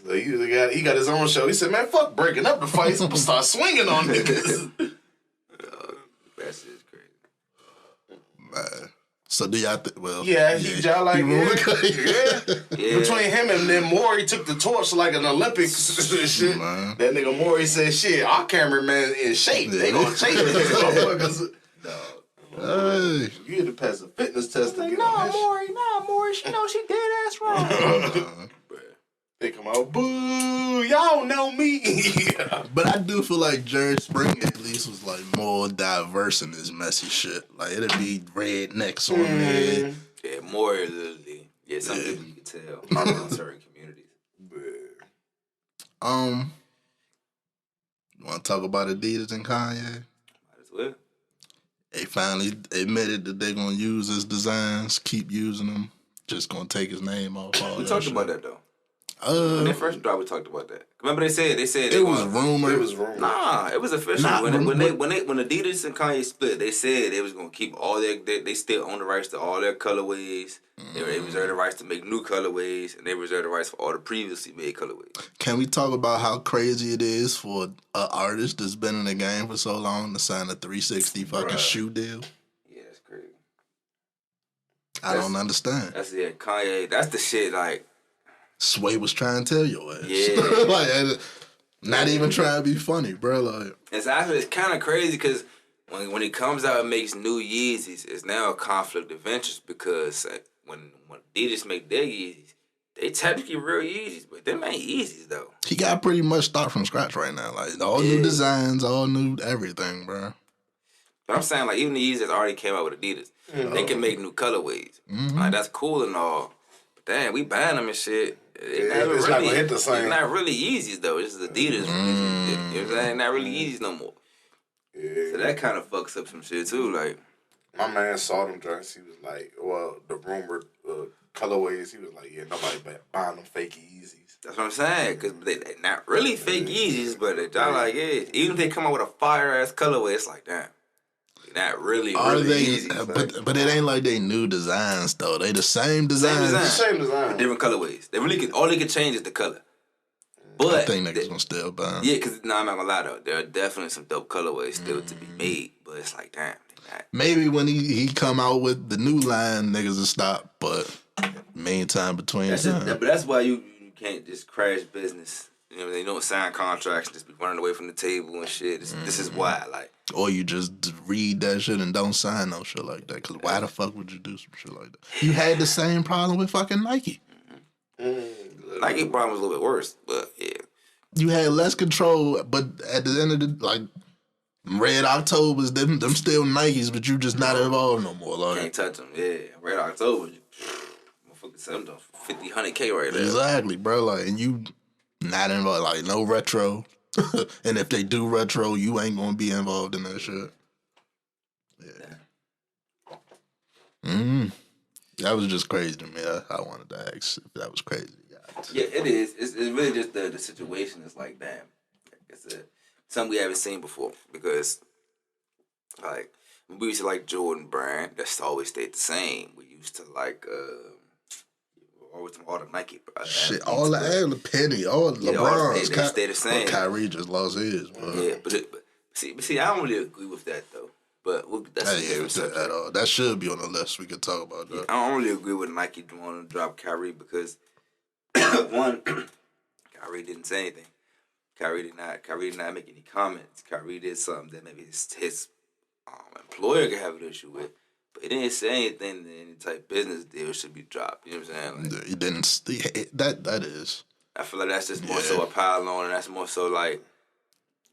S1: So he got his own show. He said, man, fuck breaking up the fights. I'm going to start swinging on niggas.
S3: That shit's crazy.
S2: Man. So do y'all well?
S1: Yeah, y'all like, yeah.
S3: Yeah.
S1: Between him and then Maury took the torch like an Olympics and shit.
S2: Man.
S1: That nigga Maury said, shit, our cameraman in shape. They gonna chase these motherfuckers.
S2: Hey.
S1: You had to pass a fitness test to get
S3: Nah,
S1: on that
S3: Maury, she know she dead ass wrong.
S1: shit. They come out, boo, y'all know me.
S2: But I do feel like Jerry Springer at least was like more diverse in his messy shit. Like it'd be rednecks on there.
S3: Yeah, Maury literally. Yeah, some people you can tell in certain communities.
S2: You want to talk about Adidas and Kanye?
S3: Might as well.
S2: They finally admitted that they're gonna use his designs, keep using them. Just gonna take his name off all
S3: We
S2: that
S3: talked
S2: shit.
S3: about that though. When they first dropped, we talked about that. Remember they said
S2: It was rumored.
S1: It was rumored.
S3: Nah, it was official.
S2: Nah,
S3: When Adidas and Kanye split, they said they was gonna keep all they still own the rights to all their colorways. They reserved the rights to make new colorways, and they reserved the rights for all the previously made colorways.
S2: Can we talk about how crazy it is for an artist that's been in the game for so long to sign a 360 fucking shoe deal?
S3: Yeah, that's crazy.
S2: I don't understand.
S3: That's it, Kanye. That's the shit. Like,
S2: Sway was trying to tell your ass.
S3: Yeah.
S2: Like, not even trying to be funny, bro. Like,
S3: it's kind of crazy because when he comes out and makes new Yeezys, it's now a conflict of interest because when Adidas make their Yeezys, they technically real Yeezys, but them ain't Yeezys though.
S2: he got pretty much start from scratch right now. Like, all new designs, all new everything, bro.
S3: But I'm saying, like, even the Yeezys that already came out with Adidas, they can make new colorways. Like, that's cool and all. But damn, we buying them and shit.
S1: It's not gonna hit the same.
S3: It's not really Yeezys though. It's just Adidas. You know what I'm saying? Not really Yeezys no more.
S1: Yeah.
S3: So that kind of fucks up some shit too. Like,
S1: My man saw them joints. He was like, well, the rumored colorways. He was like, yeah, nobody buying them fake Yeezys.
S3: that's what I'm saying. Because they not really fake Yeezys, but they like, yeah. Even if they come out with a fire ass colorway, it's like, damn. Not really,
S2: Are
S3: really
S2: they?
S3: Yeezys.
S2: But it ain't like they new designs though. They the same designs.
S1: Same design.
S3: Different colorways. They really all they can change is the color. But
S2: I think niggas gonna still buy 'em.
S3: yeah, because I'm not gonna lie though, there are definitely some dope colorways still to be made. But it's like, damn, they not.
S2: Maybe when he come out with the new line, niggas will stop. But meantime, between time,
S3: But that's why you can't just crash business. You know, they don't sign contracts and just be running away from the table and shit. This is why, like.
S2: or you just read that shit and don't sign no shit like that. Cause why the fuck would you do some shit like that? You had the same problem with fucking Nike.
S3: Nike problem was a little bit worse, but yeah.
S2: You had less control, but at the end of the like, Red Octobers, them still Nikes, but you just not involved no more. Like,
S3: Can't touch them, yeah. Red October, motherfucking sell them 50, 100K right there.
S2: exactly, bro. Like, and you not involved. Like, no retro. And if they do retro, you ain't gonna be involved in that shit. Yeah. That was just crazy to me. I wanted to ask if that was crazy.
S3: Yeah, it is. It's really just the situation is like, damn, it's something we haven't seen before because, like, we used to like Jordan brand. That's always stayed the same. We used to like always all the Nike.
S2: Shit, all the Penny, all the LeBrons.
S3: They stay the same.
S2: Kyrie just lost his. Bro.
S3: Yeah, but see, I don't really agree with that though. But that's a different subject.
S2: At all. That should be on the list. We could talk about that.
S3: I don't really agree with Nike wanting to drop Kyrie because one, Kyrie didn't say anything. Kyrie did not make any comments. Kyrie did something that maybe his employer could have an issue with. But he didn't say anything that any type of business deal should be dropped. You know what I'm saying? Like,
S2: he didn't. That is.
S3: I feel like that's just more so a pile on, and that's more so like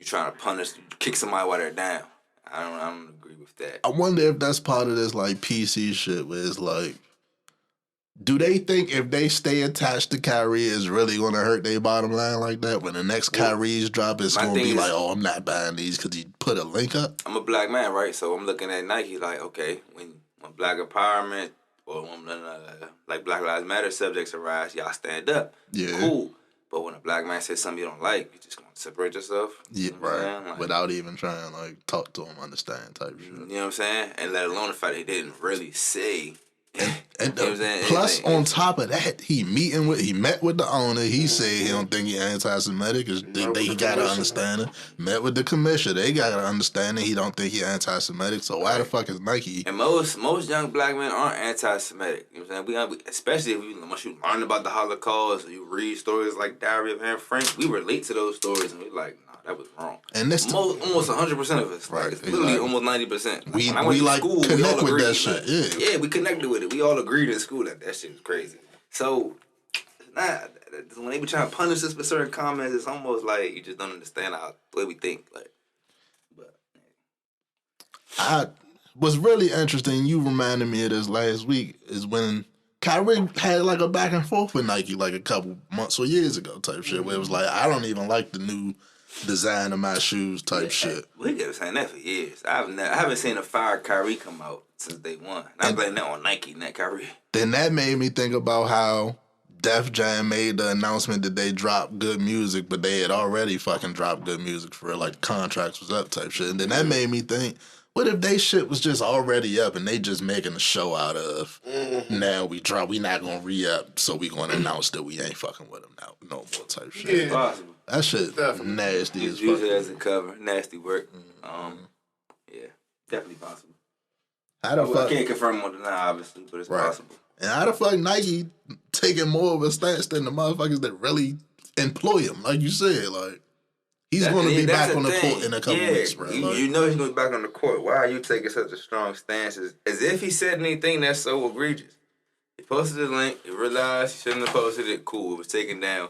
S3: you trying to punish, kick somebody while they're down. I don't agree with that.
S2: I wonder if that's part of this like PC shit where it's like, do they think if they stay attached to Kyrie, it's really going to hurt their bottom line like that? When the next Kyrie's drop, it's going to be like, oh, I'm not buying these because he put a link up?
S3: I'm a black man, right? So I'm looking at Nike like, okay, when black empowerment or when like Black Lives Matter subjects arise, y'all stand up.
S2: Yeah.
S3: Cool. But when a black man says something you don't like, you just going to separate yourself.
S2: Yeah,
S3: you know
S2: right.
S3: Like,
S2: without even trying to like talk to him, understand type shit.
S3: You know what I'm saying? And let alone the fact they didn't really say.
S2: And plus, on top of that, he met with the owner. He said he don't think he anti-Semitic. He got to understand it. Met with the commissioner. They got to understand it. He don't think he anti-Semitic. So why the fuck is Nike?
S3: And most young black men aren't anti-Semitic. You know what I'm saying? Especially once you learn about the Holocaust or you read stories like Diary of Anne Frank, we relate to those stories and we like, nah, that was wrong.
S2: And this
S3: almost 100% of us.
S2: Right,
S3: Like, it's literally almost 90%.
S2: We
S3: like
S2: school, connect with that shit.
S3: Yeah, we connected with it. We all agreed in school that shit was crazy. So, when they be trying to punish us for certain comments, it's almost like you just don't understand the way we think. Like,
S2: what's really interesting, you reminded me of this last week, is when Kyrie had like a back and forth with Nike like a couple months or years ago type shit where it was like, I don't even like the new design of my shoes type shit.
S3: We kept saying that for years. I haven't seen a fire Kyrie come out since day one. And I blame that on Nike, not Kyrie.
S2: Then that made me think about how Def Jam made the announcement that they dropped good music, but they had already fucking dropped good music for real, like contracts was up type shit. And then that made me think, what if they shit was just already up and they just making a show out of, now we not gonna re-up, so we gonna announce that we ain't fucking with them now, no more type shit.
S1: Yeah.
S3: Possible.
S2: That shit
S1: Definitely.
S2: nasty as
S3: Use
S2: fuck.
S3: it as a cover. Nasty work. Yeah, definitely possible.
S2: How the
S3: I
S2: fuck?
S3: can't confirm or deny, obviously, but it's possible.
S2: And how the fuck Nike taking more of a stance than the motherfuckers that really employ him? Like you said, like he's going to be back on the court in a couple weeks, bro.
S3: You know he's going to be back on the court. Why are you taking such a strong stance? As if he said anything that's so egregious. He posted the link. He realized he shouldn't have posted it. Cool. It was taken down.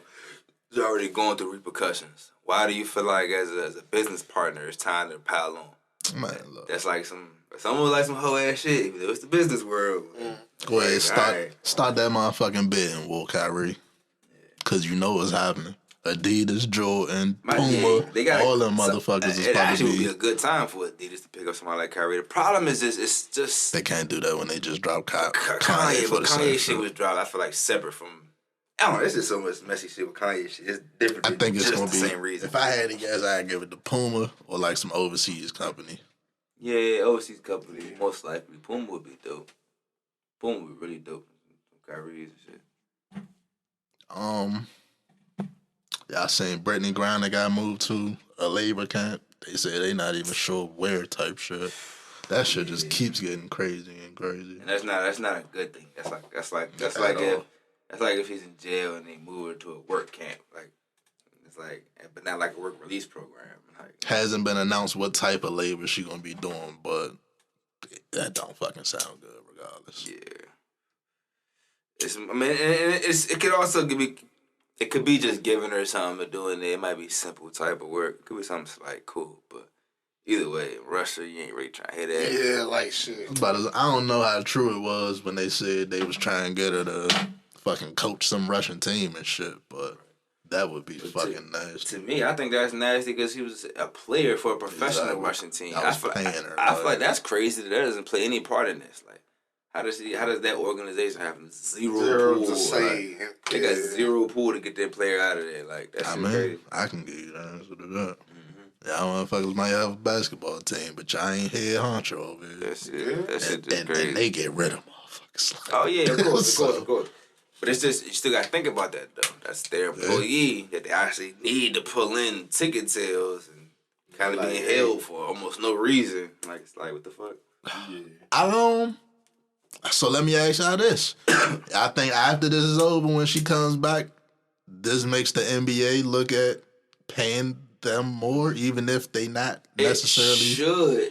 S3: He's already going through repercussions. Why do you feel like as a business partner it's time to pile on?
S2: Man, look.
S3: That's like someone like some hoe ass shit. Even though it's the business world.
S2: Go ahead,
S3: Alright.
S2: start that motherfucking bidding, Will Kyrie. Cause you know what's happening. Adidas, Jordan, Puma, all them motherfuckers is
S3: It
S2: about
S3: actually
S2: to
S3: would be
S2: be.
S3: a good time for Adidas to pick up somebody like Kyrie. The problem is it's just
S2: They can't do that when they just drop Kanye
S3: Kanye.
S2: for
S3: But
S2: the same
S3: Kanye shit
S2: shit.
S3: was dropped. I feel like separate from. I don't know. It's just so much messy shit with Kanye shit. It's different.
S2: I think it's
S3: just
S2: gonna
S3: the
S2: be.
S3: same reason.
S2: If I had to guess, I'd give it to Puma or like some overseas company.
S3: Yeah, overseas company most likely. Puma would be dope. Puma would be really dope. Kyrie's and shit.
S2: Y'all seen Brittany Griner got moved to a labor camp. They say they not even sure where type shit. That shit just keeps getting crazy and crazy.
S3: And that's not a good thing. That's like if he's in jail and they move her to a work camp. Like it's like, but not like a work release program. Like,
S2: Hasn't been announced what type of labor she gonna be doing, but that don't fucking sound good regardless.
S3: yeah. It could also be. It could be just giving her something to do in there. It might be simple type of work. It could be something like cool, but either way, in Russia, you ain't really trying to hear that.
S1: Yeah, like shit.
S2: But I don't know how true it was when they said they was trying to get her to fucking coach some Russian team and shit, but that would be fucking nasty.
S3: To me, I think that's nasty because he was a player for a professional
S2: Exactly.
S3: Russian team.
S2: I was paying her.
S3: I feel like that's crazy that doesn't play any part in this. Like, how does that organization have zero pool?
S1: to say.
S3: They got zero pool to get that player out of there. Like, that's crazy.
S2: I can give you the answer to that. Y'all motherfuckers might have a basketball team, but y'all ain't head honcho over here.
S3: That shit just
S2: And
S3: crazy.
S2: they get rid of motherfuckers. Like,
S3: Oh yeah, of course. But it's just you still got to think about that though. That's their employee that they actually need to pull in ticket sales and kind of being held for almost no reason. Like it's like what the fuck?
S2: So let me ask y'all this. I think after this is over, when she comes back, this makes the NBA look at paying them more, even if they not necessarily.
S3: It should.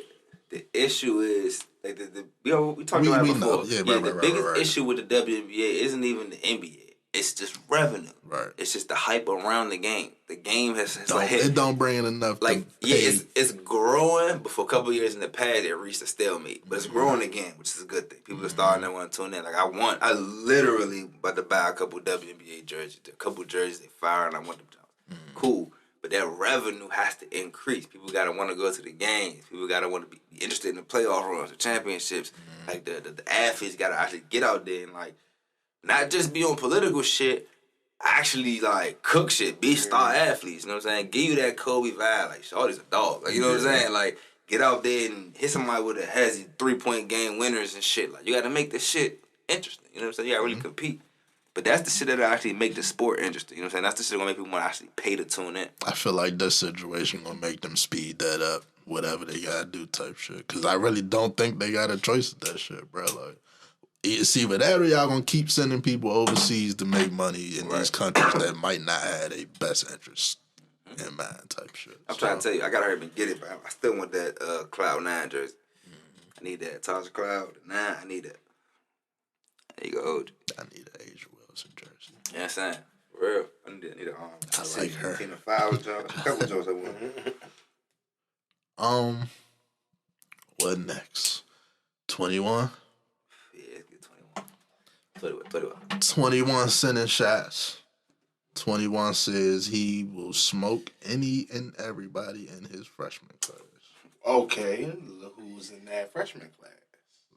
S3: The issue is like we talked about it before.
S2: Know. Yeah,
S3: the biggest issue with the WNBA isn't even the NBA. It's just revenue.
S2: Right.
S3: It's just the hype around the game. The game has
S2: it don't bring in enough.
S3: Like it's growing, but for a couple of years in the past, it reached a stalemate. But it's growing again, which is a good thing. People are starting to want to tune in. Like I literally about to buy a couple WNBA jerseys. A couple jerseys they fire, and I want them. Cool. But that revenue has to increase. People gotta want to go to the games. People gotta want to be interested in the playoff runs, the championships. Like the athletes gotta actually get out there and like not just be on political shit. Actually, like cook shit, be star athletes. You know what I'm saying? Give you that Kobe vibe. Like Shorty's a dog. Like you know what I'm saying? Like get out there and hit somebody with a has 3-point game winners and shit. Like you got to make this shit interesting. You know what I'm saying? You got to really compete. But that's the shit that'll actually make the sport interesting. You know what I'm saying? That's the shit that'll make people want to actually pay to tune in.
S2: I feel like this situation gonna make them speed that up, whatever they gotta do type shit. Cause I really don't think they got a choice with that shit, bro. Like, see, but that or y'all gonna keep sending people overseas to make money in these countries that might not have their best interest in mind type shit.
S3: I'm trying to tell you, I gotta hurry up and get it, but I still want that Cloud 9 jersey. I need that Tasha Cloud 9. I need that. There you go, OG.
S2: I need an Asia Wilson jersey.
S3: You know what I'm saying? For real. I need a
S2: I like her.
S1: Tina Fowler job, a couple jobs I want.
S2: What next? 21?
S3: Yeah, let's get 21. 21.
S2: 21 sending shots. 21 says he will smoke any and everybody in his freshman class.
S1: Okay, who's in that freshman class?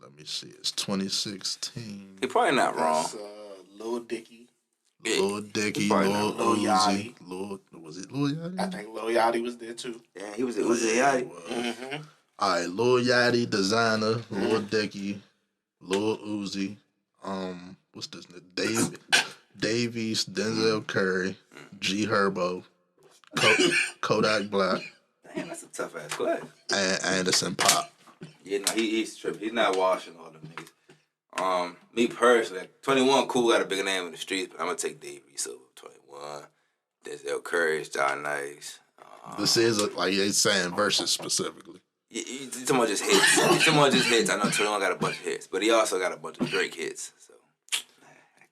S2: Let me see. It's 2016.
S3: He probably not wrong.
S1: That's Lil Dicky.
S2: Lil Dicky,
S3: probably
S2: Lil
S3: not
S1: Lil
S2: Uzi,
S1: Yachty.
S2: was it Lil Yachty?
S1: I think Lil Yachty was there too.
S3: Yeah, he was Yachty.
S1: Mm-hmm.
S2: All right, Lil Yachty, Designer, Lil Dicky, Lil Uzi, what's this nigga? Davies, Denzel Curry, G Herbo, Kodak Black,
S3: Damn, that's a tough ass class.
S2: and Anderson Pop.
S3: Yeah, no, he's tripping. He's not washing all them niggas. Me personally, like, 21 cool, got a bigger name in the streets, but I'm gonna take Davies over 21. Denzel Curry, John Nice.
S2: This is like they saying versus specifically.
S3: You talking about just hits. You talking about just hits. I know 21 got a bunch of hits, but he also got a bunch of Drake hits. So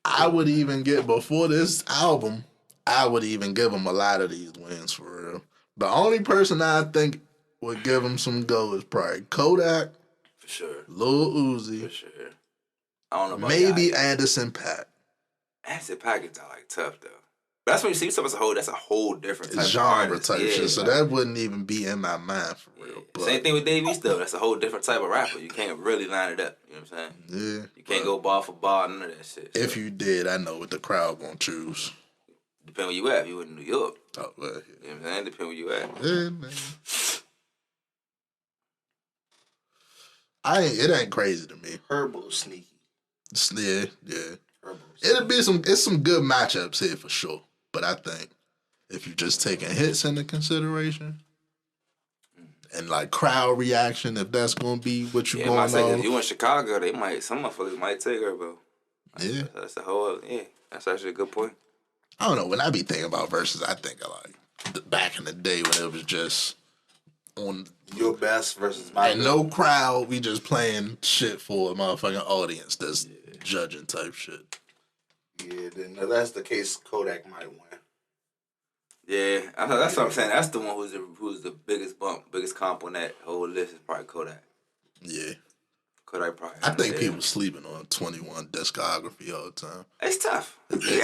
S2: I would even get before this album. I would even give him a lot of these wins for real. The only person I think would give him some go is probably Kodak,
S3: for sure,
S2: Lil
S3: for
S2: Uzi,
S3: sure. I don't know about
S2: maybe
S3: Yachty.
S2: Anderson .Paak.
S3: Anderson .Paak is like tough though. But that's when you see stuff as a whole. That's a whole different type
S2: It's
S3: of
S2: genre
S3: artist.
S2: type
S3: Yeah,
S2: shit, so
S3: like,
S2: that wouldn't even be in my mind for real.
S3: yeah.
S2: But
S3: Same thing with Davies though. That's a whole different type of rapper. You can't really line it up. You know what I'm saying?
S2: yeah,
S3: You can't go bar for bar, none of that shit.
S2: if
S3: So,
S2: you did, I know what the crowd gonna choose.
S3: depend where you at. If you in New York,
S2: Oh well,
S3: you know what I'm saying? Depend where you at.
S2: yeah, man. It ain't crazy to me.
S1: Herbo sneaky.
S2: Yeah.
S1: Herbo
S2: It's some good matchups here for sure. But I think if you just taking hits into consideration and like crowd reaction, if that's gonna be what you
S3: Yeah, I might say
S2: going
S3: if
S2: on,
S3: you in Chicago, some motherfuckers might take her, bro.
S2: yeah.
S3: That's the whole. Yeah, that's actually a good point.
S2: I don't know. When I be thinking about verses, I think of like back in the day when it was just on
S1: Your best versus my
S2: and
S1: best.
S2: no crowd. We just playing shit for a motherfucking audience that's judging type shit.
S1: Yeah, then if that's the case, Kodak might win.
S3: Yeah, that's what I'm saying. That's the one who's the biggest bump, biggest comp on that whole list is probably Kodak.
S2: Yeah.
S3: Kodak probably.
S2: I think people sleeping on 21 discography all the time.
S3: It's tough. We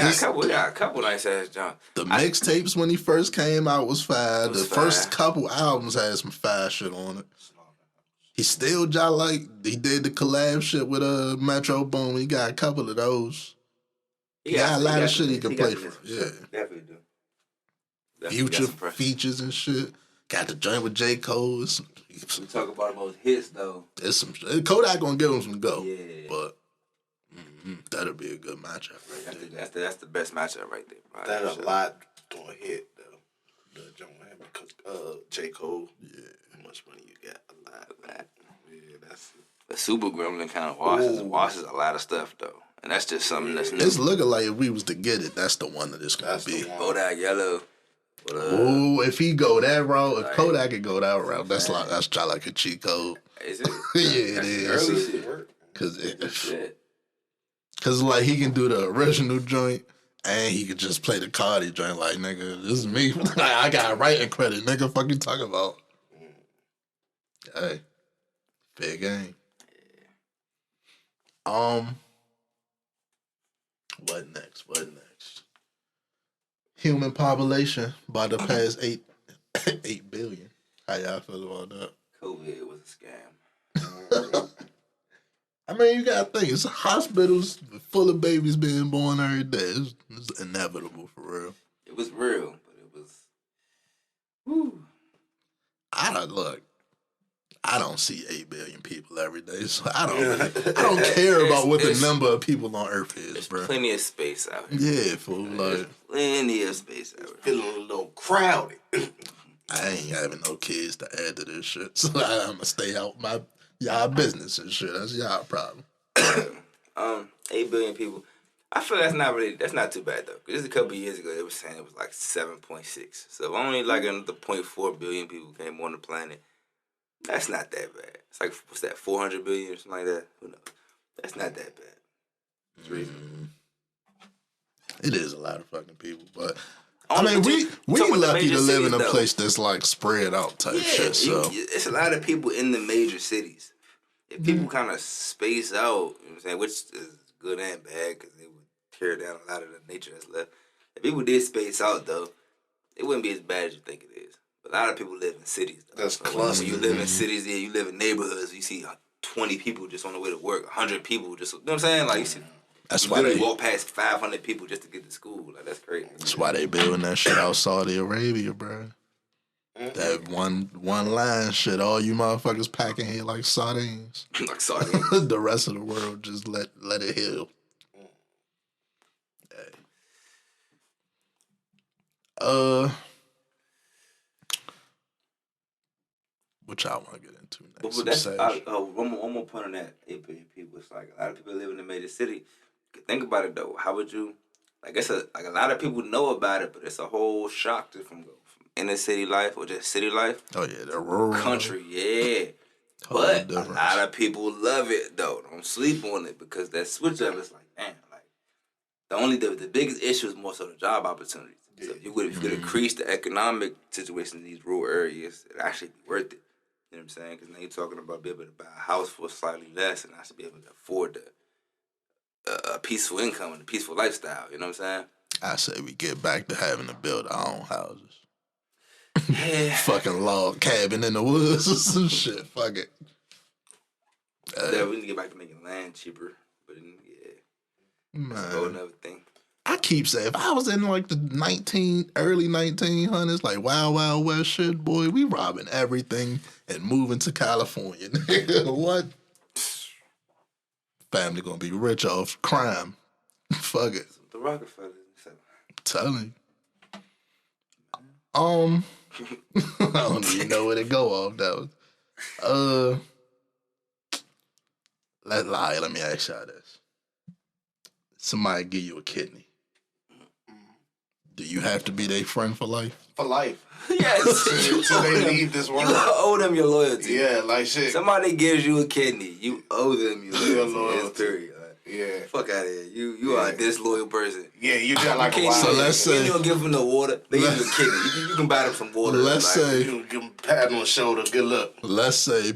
S3: got a couple nice ass jumps.
S2: The mixtapes when he first came out was fire.
S3: was
S2: The
S3: fire.
S2: first couple albums had some fire shit on it. He still got like he did the collab shit with Metro Boom. He got a couple of those. He got a lot of shit he can play for. Yeah.
S3: Definitely do.
S2: Future features and shit. Got the joint with J. Cole.
S3: We talk about the most hits though.
S2: There's some Kodak gonna give him some go.
S3: Yeah.
S2: But that'll be a good matchup right there.
S3: That's the best matchup right there. Right?
S1: That a lot gonna hit though. The joint because J. Cole.
S2: Yeah.
S1: How much money you got? A lot. Yeah, that's it.
S3: The Super Gremlin kind of washes a lot of stuff though, and that's just something that's new.
S2: It's looking like if we was to get it, that's the one that it's gonna be.
S3: Bodak Yellow.
S2: Oh, if he go that route, if Kodak could go that route, that's like a cheat code.
S3: Is it?
S2: Yeah, it is.
S3: Early shit.
S2: Cause like he can do the original joint and he could just play the Cardi joint like nigga, this is me. I got writing credit, nigga. Fuck you talking about? Hey, fair game. What next? Human population by the past 8 billion. How y'all feel about that?
S3: COVID was a scam.
S2: I mean, you gotta think it's hospitals full of babies being born every day. It's inevitable for real.
S3: It was real, but it was. Woo.
S2: I don't see 8 billion people every day, so I don't care about what the number of people on Earth is,
S3: There's
S2: bro.
S3: plenty of space out here.
S2: Yeah, fool.
S3: There's
S2: Like
S3: plenty of space out here.
S1: Feeling a little crowded.
S2: I ain't having no kids to add to this shit, so I'm gonna stay out y'all business and shit. That's y'all problem.
S3: 8 billion people. I feel that's not too bad though. 'Cause just a couple of years ago, they were saying it was like 7.6. So if only like another 0.4 billion people came on the planet, that's not that bad. It's like what's that, 400 billion or something like that? Who knows? That's not that bad. It's reasonable.
S2: It is a lot of fucking people, but
S3: Only
S2: I mean, we
S3: talking about the
S2: lucky
S3: major
S2: to live in
S3: cities,
S2: a
S3: though.
S2: place that's like spread out type shit. So
S3: It's a lot of people in the major cities. If people kind of space out, you know what I'm saying, which is good and bad because they would tear down a lot of the nature that's left. If people did space out though, it wouldn't be as bad as you think it is. But a lot of people live in cities. Though.
S1: That's
S3: so
S1: cluster.
S3: when you live in cities, yeah, you live in neighborhoods. You see 20 people just on the way to work, 100 people just, you know what I'm saying? Like you see,
S2: That's
S3: you
S2: why
S3: literally
S2: they
S3: walk past 500 people just to get to school. Like that's crazy.
S2: That's why they building that shit out Saudi Arabia, bro. That one line shit, all you motherfuckers packing here like sardines.
S3: Like sorry.
S2: The rest of the world just let it heal. Hey. What y'all want to get into next?
S3: But that's one more point on that. People, it's like a lot of people live in a major city. Think about it though. How would you? Like it's a lot of people know about it, but it's a whole shock to from inner city life or just city life.
S2: Oh yeah, the rural
S3: country, yeah. But a lot of people love it though. Don't sleep on it because that switch up is like, damn, like the biggest issue is more so the job opportunities. So if you could increase the economic situation in these rural areas, it'd actually be worth it. You know what I'm saying? Because now you're talking about being able to buy a house for slightly less and actually be able to afford a peaceful income and a peaceful lifestyle. You know what I'm saying?
S2: I say we get back to having to build our own houses.
S3: Yeah.
S2: Fucking log cabin in the woods or some shit. Fuck it.
S3: Yeah, we need to get back to making land cheaper. But yeah, that's a whole another thing.
S2: I keep saying, if I was in like the early 1900s, like Wild West shit, boy, we robbing everything and moving to California. Nigga, what? Family gonna be rich off crime. Fuck it.
S3: The Rockefellers.
S2: Telling you. I don't even know where to go off that was. Let me ask y'all this. Somebody give you a kidney. Do you have to be their friend for life?
S1: For life.
S3: Yes.
S1: Till they leave this world.
S3: You owe them your loyalty.
S1: Yeah, like shit.
S3: Somebody gives you a kidney, you owe them your loyalty. Period.
S1: Yeah.
S3: Fuck out of here. You are a disloyal person.
S1: Yeah, you got like a wild.
S2: So let's say
S3: you don't give them no water. They give you a kidney. You can buy them some water.
S2: Let's say
S1: you give them a pat on the shoulder. Good luck.
S2: Let's say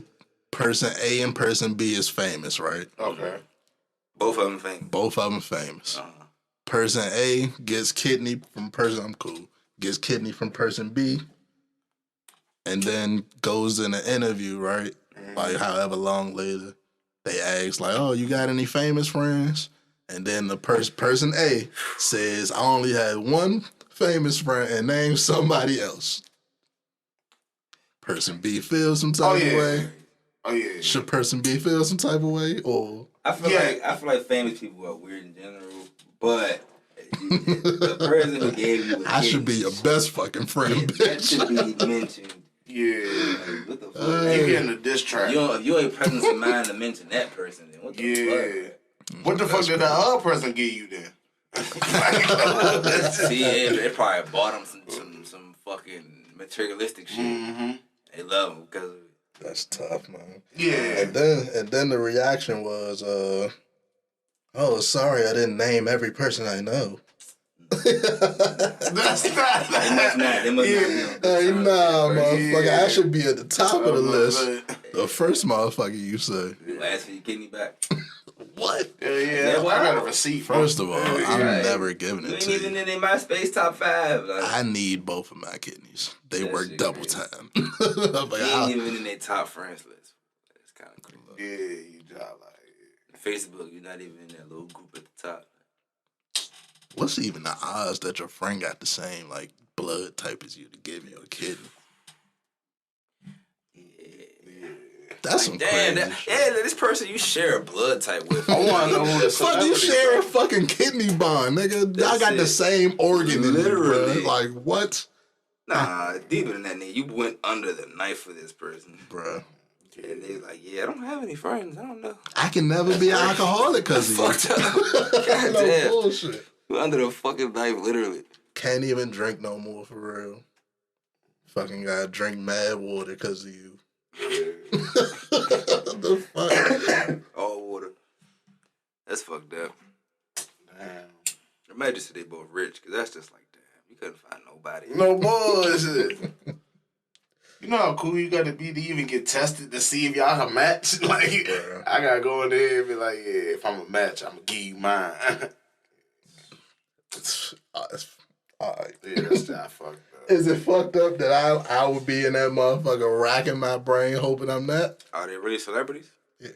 S2: person A and person B is famous, right?
S1: Okay.
S3: Both of them famous.
S2: Both of them famous.
S3: Uh-huh.
S2: Person A gets kidney from person gets kidney from person B, and then goes in an interview, right? Like however long later, they ask like, "Oh, you got any famous friends?" And then the person A says, "I only had one famous friend," and names somebody else. Person B feels some type of way.
S1: Oh yeah.
S2: Should person B feel some type of way, or
S3: I feel like famous people are weird in general, but the person who gave you a
S2: I should be your best fucking friend,
S3: that
S2: bitch.
S3: should be mentioned.
S1: Yeah.
S3: Like, what the fuck?
S1: You getting a diss track.
S3: If you ain't presence of mind to mention that person, then what the fuck?
S1: What the fuck did that other person give you then?
S3: See, they probably bought them some fucking materialistic shit.
S1: Mm-hmm.
S3: They love them because of it.
S2: That's tough, man.
S1: Yeah.
S2: And then the reaction was, "Oh, sorry, I didn't name every person I know."
S1: That's not.
S3: They must not.
S2: Hey, nah, motherfucker,
S1: Yeah.
S2: I should be at the top of the list. The first motherfucker you say.
S3: You ask for your kidney back.
S2: What?
S1: Yeah, I got a receipt.
S2: First of all, I'm
S3: Right.
S2: never giving
S3: You
S2: it
S3: ain't
S2: to
S3: even
S2: you.
S3: in their MySpace top 5. Like,
S2: I need both of my kidneys. They
S3: That
S2: work
S3: shit
S2: double
S3: crazy.
S2: time.
S3: you ain't even in their top friends list. It's kind of cool.
S1: Yeah, you job like
S3: Facebook, you're not even in that little group at the top.
S2: What's even the odds that your friend got the same like blood type as you to give you a kidney? That's some
S3: Damn,
S2: crazy shit.
S3: this person you share a blood type with.
S1: I want to know who the
S2: Fuck, you share a fucking kidney bond, nigga. Y'all got the
S3: it.
S2: same organ in
S3: Literally.
S2: you, bro. Like, what?
S3: Nah, deeper than that, nigga. You went under the knife for this person.
S2: Bruh.
S3: And they like, yeah, I don't have any friends. I don't know.
S2: I can never be an alcoholic because of you.
S3: Fucked up. God
S2: No
S3: damn.
S2: bullshit.
S3: You under the fucking knife, literally.
S2: Can't even drink no more for real. Fucking gotta drink mad water because of you. The fuck?
S3: All water. That's fucked up.
S1: Damn.
S3: Imagine if they both rich, because that's just like, damn, you couldn't find nobody.
S1: No bullshit. You know how cool you gotta be to even get tested to see if y'all a match? Like,
S2: Yeah.
S1: I gotta go in there and be like, yeah, if I'm a match, I'm gonna give you mine.
S2: It's all right.
S1: Yeah, that's that fucked up.
S2: Is it fucked up that I would be in that motherfucker racking my brain hoping I'm not?
S3: Are they really celebrities?
S2: Yeah.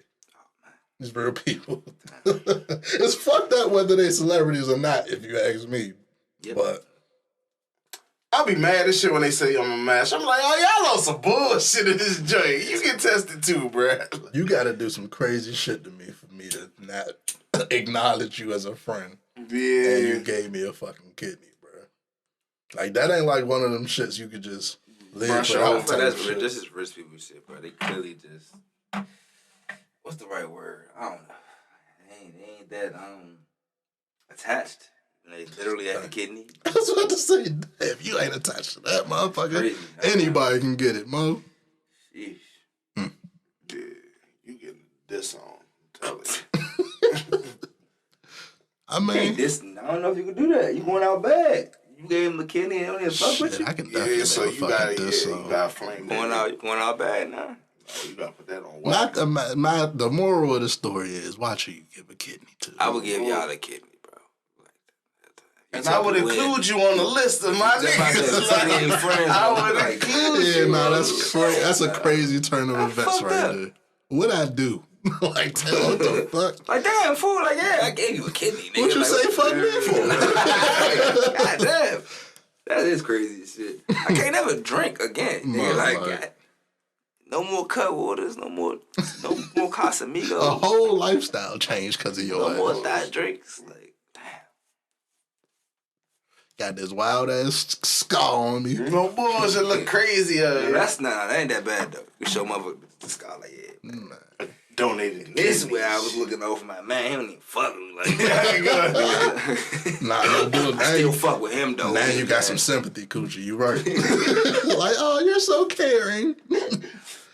S2: It's real people. It's fucked up whether they celebrities or not, if you ask me.
S3: Yep.
S2: But
S1: I'll be mad as shit when they say I'm a match. I'm like, oh, y'all on some bullshit in this joint. You get tested too, bruh.
S2: you gotta do some crazy shit to me for me to not acknowledge you as a friend.
S1: Yeah.
S2: And you gave me a fucking kidney, bro. Like, that ain't like one of them shits you could just live
S1: Brush
S2: for.
S1: off.
S3: That's rich. This is rich people shit, bro. They clearly just. What's the right word? I don't know. They ain't that attached. They literally have a kidney.
S2: I was about to say, if you ain't attached to that motherfucker,
S3: Crazy.
S2: anybody can get it, Mo.
S3: Sheesh.
S1: Yeah, you getting this on. I'm telling you.
S2: I mean,
S3: I don't know if you can do that. You going out bad. You gave him the kidney and only fuck with
S2: shit,
S3: you.
S2: I can definitely
S1: Yeah, so
S2: never
S1: you
S2: fucking
S1: gotta,
S2: do so.
S1: you gotta flame that.
S3: You going out bad now.
S1: Oh, you gotta put that on
S2: Not
S1: wax.
S2: the moral of the story is watch who you give a kidney to.
S3: I would give y'all a kidney, bro.
S1: And I would include you on the list of my niggas. I would include you.
S2: Yeah, no, that's a crazy turn of events
S3: fucked
S2: right
S3: up.
S2: there. What'd I do? Like, tell what the fuck?
S3: Like, damn, fool. Like, yeah, I gave you a kidney, nigga.
S2: What you
S3: like,
S2: say fuck me for?
S3: God damn. That is crazy as shit. I can't never drink again. Nigga, like, God, no more cut waters, no more Casamigos.
S2: A whole lifestyle change because of your
S3: No more
S2: ass.
S3: thigh drinks. Like, damn.
S2: Got this wild ass scar on me.
S1: No bullshit, look crazy.
S3: That ain't that bad, though. You show motherfucker the scar like, yeah.
S2: Nah.
S1: Donated.
S3: This way I was looking over my man. He don't even fuck with me like that.
S2: Nah, no bull.
S3: I still fuck with him, though.
S2: Now you got some sympathy, Coochie. You right. Like, oh, you're so caring.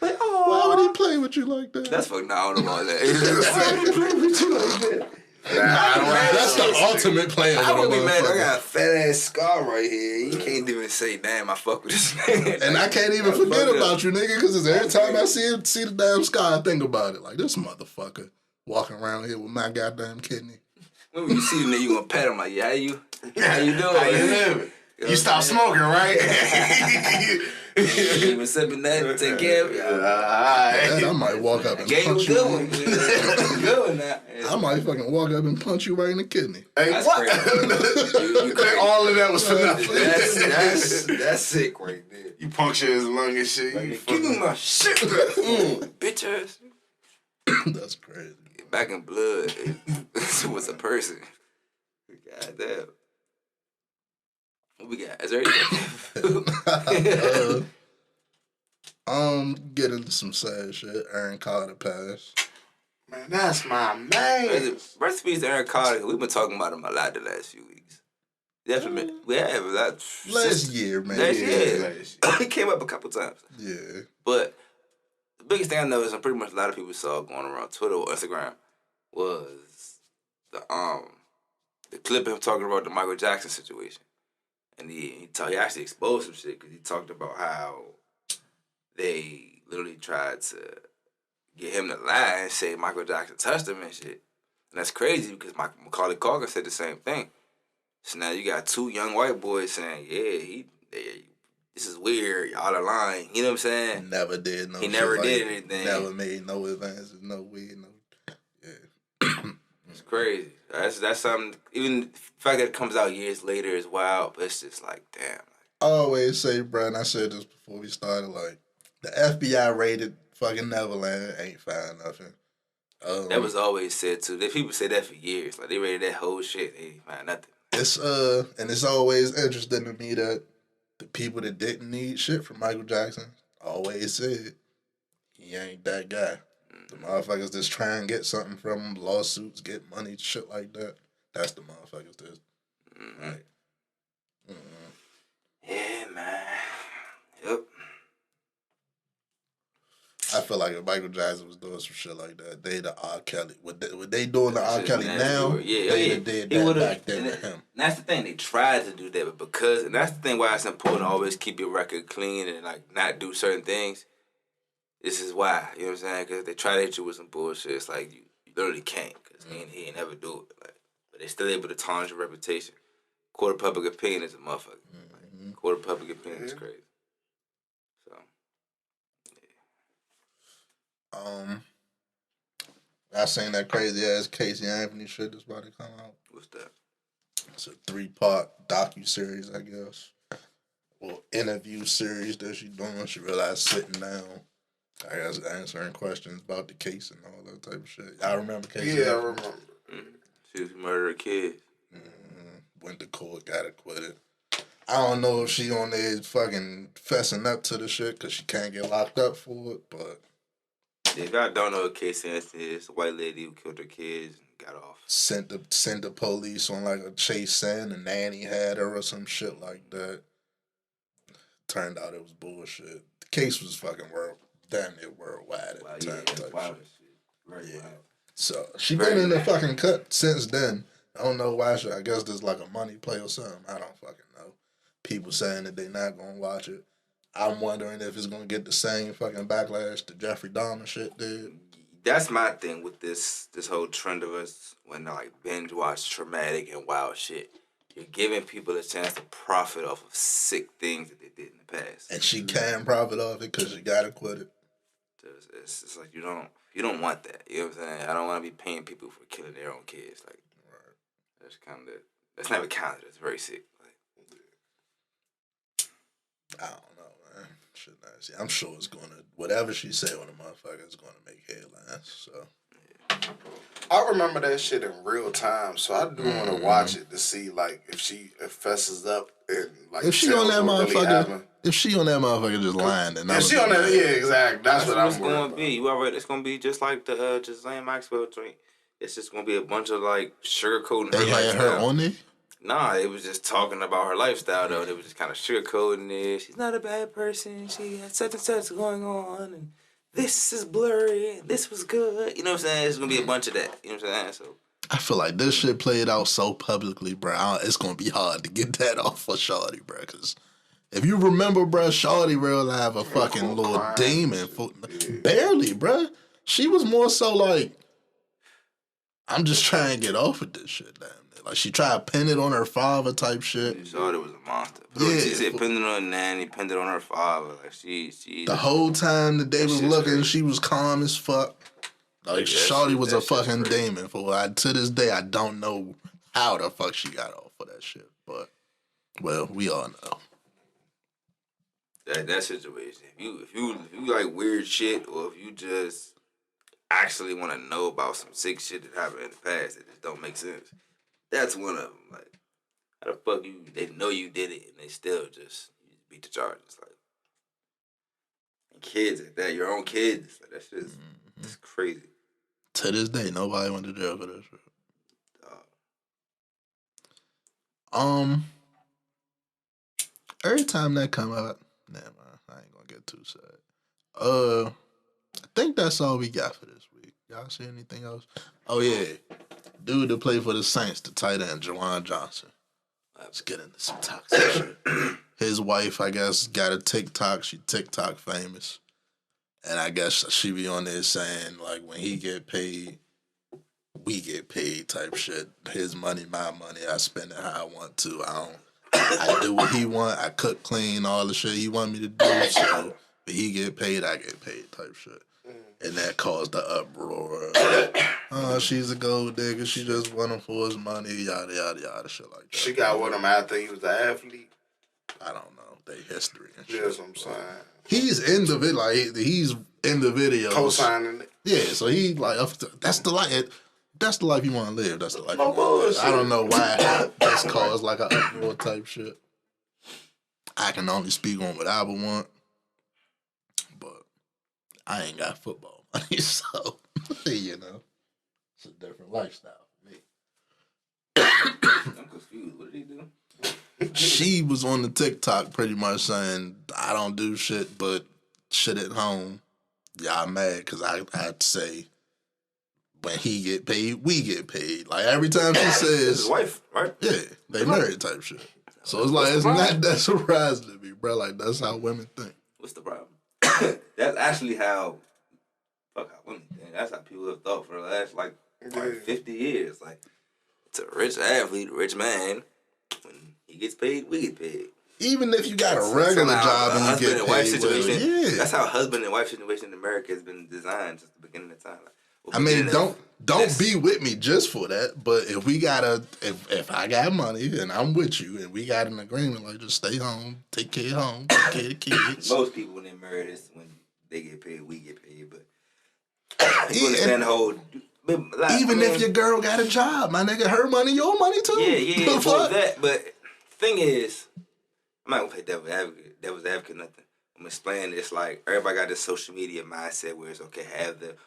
S3: Like, oh,
S2: Why would he play with you like that?
S3: that's fucking I don't know about that. Why would he play with you like that?
S2: That's the ultimate plan.
S3: I would be mad. I
S2: motherfucker.
S3: got a fat ass scar right here. You can't even say, "Damn, I fuck with this man."
S2: And I can't even forget about you, nigga, because every time I see the damn scar, I think about it. Like, this motherfucker walking around here with my goddamn kidney.
S3: When you see the nigga, you gonna pat him like, "Yeah, how you doing?
S1: How you living? You stopped smoking, right?
S3: You even sipping that, take care of you.
S2: And I might walk up and
S3: Gave you a
S2: punch you.
S3: good one. Good one now.
S2: I might fucking walk up and punch you right in the kidney.
S1: Hey,
S3: That's
S1: what?
S3: crazy. You crazy.
S1: All of that was for nothing.
S3: That's sick right there.
S1: You puncture his lung and shit. You
S3: Give me my shit, bitch ass.
S2: That's crazy.
S3: Back in blood, it was a person. God damn. What we got? Is there anything?
S2: Get into some sad shit. Aaron Carter passed.
S1: Man, that's my man.
S3: Rest in peace to Aaron Carter. We've been talking about him a lot the last few weeks. Definitely, we have.
S2: Last year, man.
S3: Last year.
S1: Last
S3: He came up a couple times.
S2: Yeah.
S3: But the biggest thing I know is, and pretty much a lot of people saw going around Twitter or Instagram, was the clip of him talking about the Michael Jackson situation. And he actually exposed some shit because he talked about how they literally tried to get him to lie and say Michael Jackson touched him and shit. And that's crazy because Macaulay Culkin said the same thing. So now you got two young white boys saying, yeah, this is weird, y'all are lying. You know what I'm saying?
S2: Never did no
S3: He
S2: shit
S3: never
S2: like
S3: did
S2: that.
S3: anything.
S2: Never made no advances, no weed, no. Yeah.
S3: It's crazy. That's something, even the fact that it comes out years later is wild, but it's just like, damn.
S2: I always say, bro, and I said this before we started, like, the FBI raided fucking Neverland, ain't found nothing.
S3: That was always said too. People say that for years. Like they raided that whole shit, they ain't find nothing.
S2: And it's always interesting to me that the people that didn't need shit from Michael Jackson always said he ain't that guy. The motherfuckers that's trying to get something from him, lawsuits, get money, shit like that. That's the motherfuckers that's right.
S3: Yeah, man. Yep.
S2: I feel like if Michael Jackson was doing some shit like that, they the R. Kelly. What they doing to R. Kelly now? They did that back then to him.
S3: That's the thing. They tried to do that, but and that's the thing why it's important to always keep your record clean and like not do certain things. This is why, you know what I'm saying? Because they try to hit you with some bullshit. It's like you literally can't, because he ain't never do it. Like, but they still able to tarnish your reputation. Court of public opinion is a motherfucker. Like, court of public opinion is crazy. So,
S2: yeah. I seen that crazy ass Casey Anthony shit that's about to come out.
S3: What's that?
S2: It's a 3-part docu-series, I guess. Well, interview series that she doing. She realized sitting down, I guess, answering questions about the case and all that type of shit. I remember Casey.
S1: Yeah, I remember.
S3: She murdered a kid.
S2: Went to court, got acquitted. I don't know if she on there fucking fessing up to the shit because she can't get locked up for it, but...
S3: If y'all don't know what Casey Anthony is, a white lady who killed her kids and got off.
S2: Sent the police on like a chase in, a nanny had her or some shit like that. Turned out it was bullshit. The case was fucking damn near worldwide at the time.
S3: Wild shit. Very wild.
S2: So she been in the fucking cut since then. I don't know why. I guess there's like a money play or something. I don't fucking know. People saying that they not gonna watch it. I'm wondering if it's gonna get the same fucking backlash the Jeffrey Dahmer shit did.
S3: That's my thing with this whole trend of us when they like binge watch traumatic and wild shit. You're giving people a chance to profit off of sick things that they did in the past.
S2: And she can profit off it because she got acquitted.
S3: It's like you don't want that. You know what I'm saying? I don't want to be paying people for killing their own kids. Like, that's never counted. It's very sick. Like,
S2: I don't know, man. Shit, see, I'm sure it's gonna, whatever she say on the motherfucker is gonna make headlines. So
S1: I remember that shit in real time, so I do want to watch it to see like if she fesses up and like
S2: if she on that motherfucker, if she on that motherfucker just lying, then
S1: if she on that, yeah, exactly. That's what I'm
S3: gonna be. You already, it's gonna be just like the Ghislaine Maxwell joint. It's just gonna be a bunch of like sugarcoating.
S2: They had her on there.
S3: Nah, it was just talking about her lifestyle though. They was just kind of sugarcoating it. She's not a bad person. She had such and such going on, and this is blurry, and this was good. You know what I'm saying? It's gonna be a bunch of that. You know what I'm saying? So
S2: I feel like this shit played out so publicly, bro. It's gonna be hard to get that off for Shawty, bro. Because if you remember, bro, Shawty real life a fucking little demon. Barely, bro. She was more so like, I'm just trying to get off of this shit, damn. Like, she tried to pin it on her father type shit.
S3: Shawty was a monster. She said pinned it on her nanny, pinned it on her father. Like, she
S2: the whole time that they was looking, crazy. She was calm as fuck. Like, Shawty was a fucking demon. To this day, I don't know how the fuck she got off for that shit. But, well, we all know.
S3: That situation. If you like weird shit, or if you just actually want to know about some sick shit that happened in the past that just don't make sense, that's one of them. Like, how the fuck they know you did it and they still just beat the charges. Like, and kids like that, your own kids, like, that shit's it's crazy.
S2: To this day, nobody went to jail for that shit. Every time that come out, nah, man, I ain't gonna get too sad. I think that's all we got for this week. Y'all see anything else? Oh yeah, dude that played for the Saints, the tight end, Juwan Johnson. Let's get into some toxic shit. His wife, I guess, got a TikTok. She TikTok famous, and I guess she be on there saying like, when he get paid, we get paid type shit. His money, my money. I spend it how I want to. I do what he want. I cook, clean, all the shit he want me to do. So if he get paid, I get paid type shit. And that caused the uproar. She's a gold digger. She just want him for his money. Yada, yada, yada, shit like that.
S1: She got with him after he was an athlete?
S2: I don't know. They history and shit.
S1: Yeah, that's what I'm saying.
S2: He's in the video. Like, he's in the video.
S1: Co-signing it.
S2: Yeah, so he like, that's the life. That's the life you want to live. That's the life you want to live. I don't know why that's caused like an uproar type shit. I can only speak on what I would want. But I ain't got football money, so, you know, it's a different lifestyle for me.
S3: I'm confused. What did he do?
S2: She was on the TikTok pretty much saying, I don't do shit but shit at home. y'all mad because I'd say when he get paid, we get paid. Like every time she
S3: It's
S2: says,
S3: his wife, right?
S2: yeah, they married type shit. So it's like, it's not that surprising to me, bro. Like, that's how women think.
S3: What's the problem? That's actually how women think. That's how people have thought for the last like 50 years. Like, it's a rich athlete, a rich man. When he gets paid, we get paid.
S2: Even if you got a regular job and you get paid,
S3: situation.
S2: yeah.
S3: That's how husband and wife situation in America has been designed since the beginning of time. Like,
S2: I mean, don't be with me just for that. But if we gotta, if I got money and I'm with you and we got an agreement, like just stay home, take care of home, take care of the kids.
S3: Most people when they marry, this when they get paid, we get paid. But you understand the whole. Like,
S2: even if your girl got a job, my nigga, her money, your money too.
S3: Yeah, that. But thing is, I'm not gonna play devil's advocate, nothing. I'm explaining this like everybody got this social media mindset where it's okay it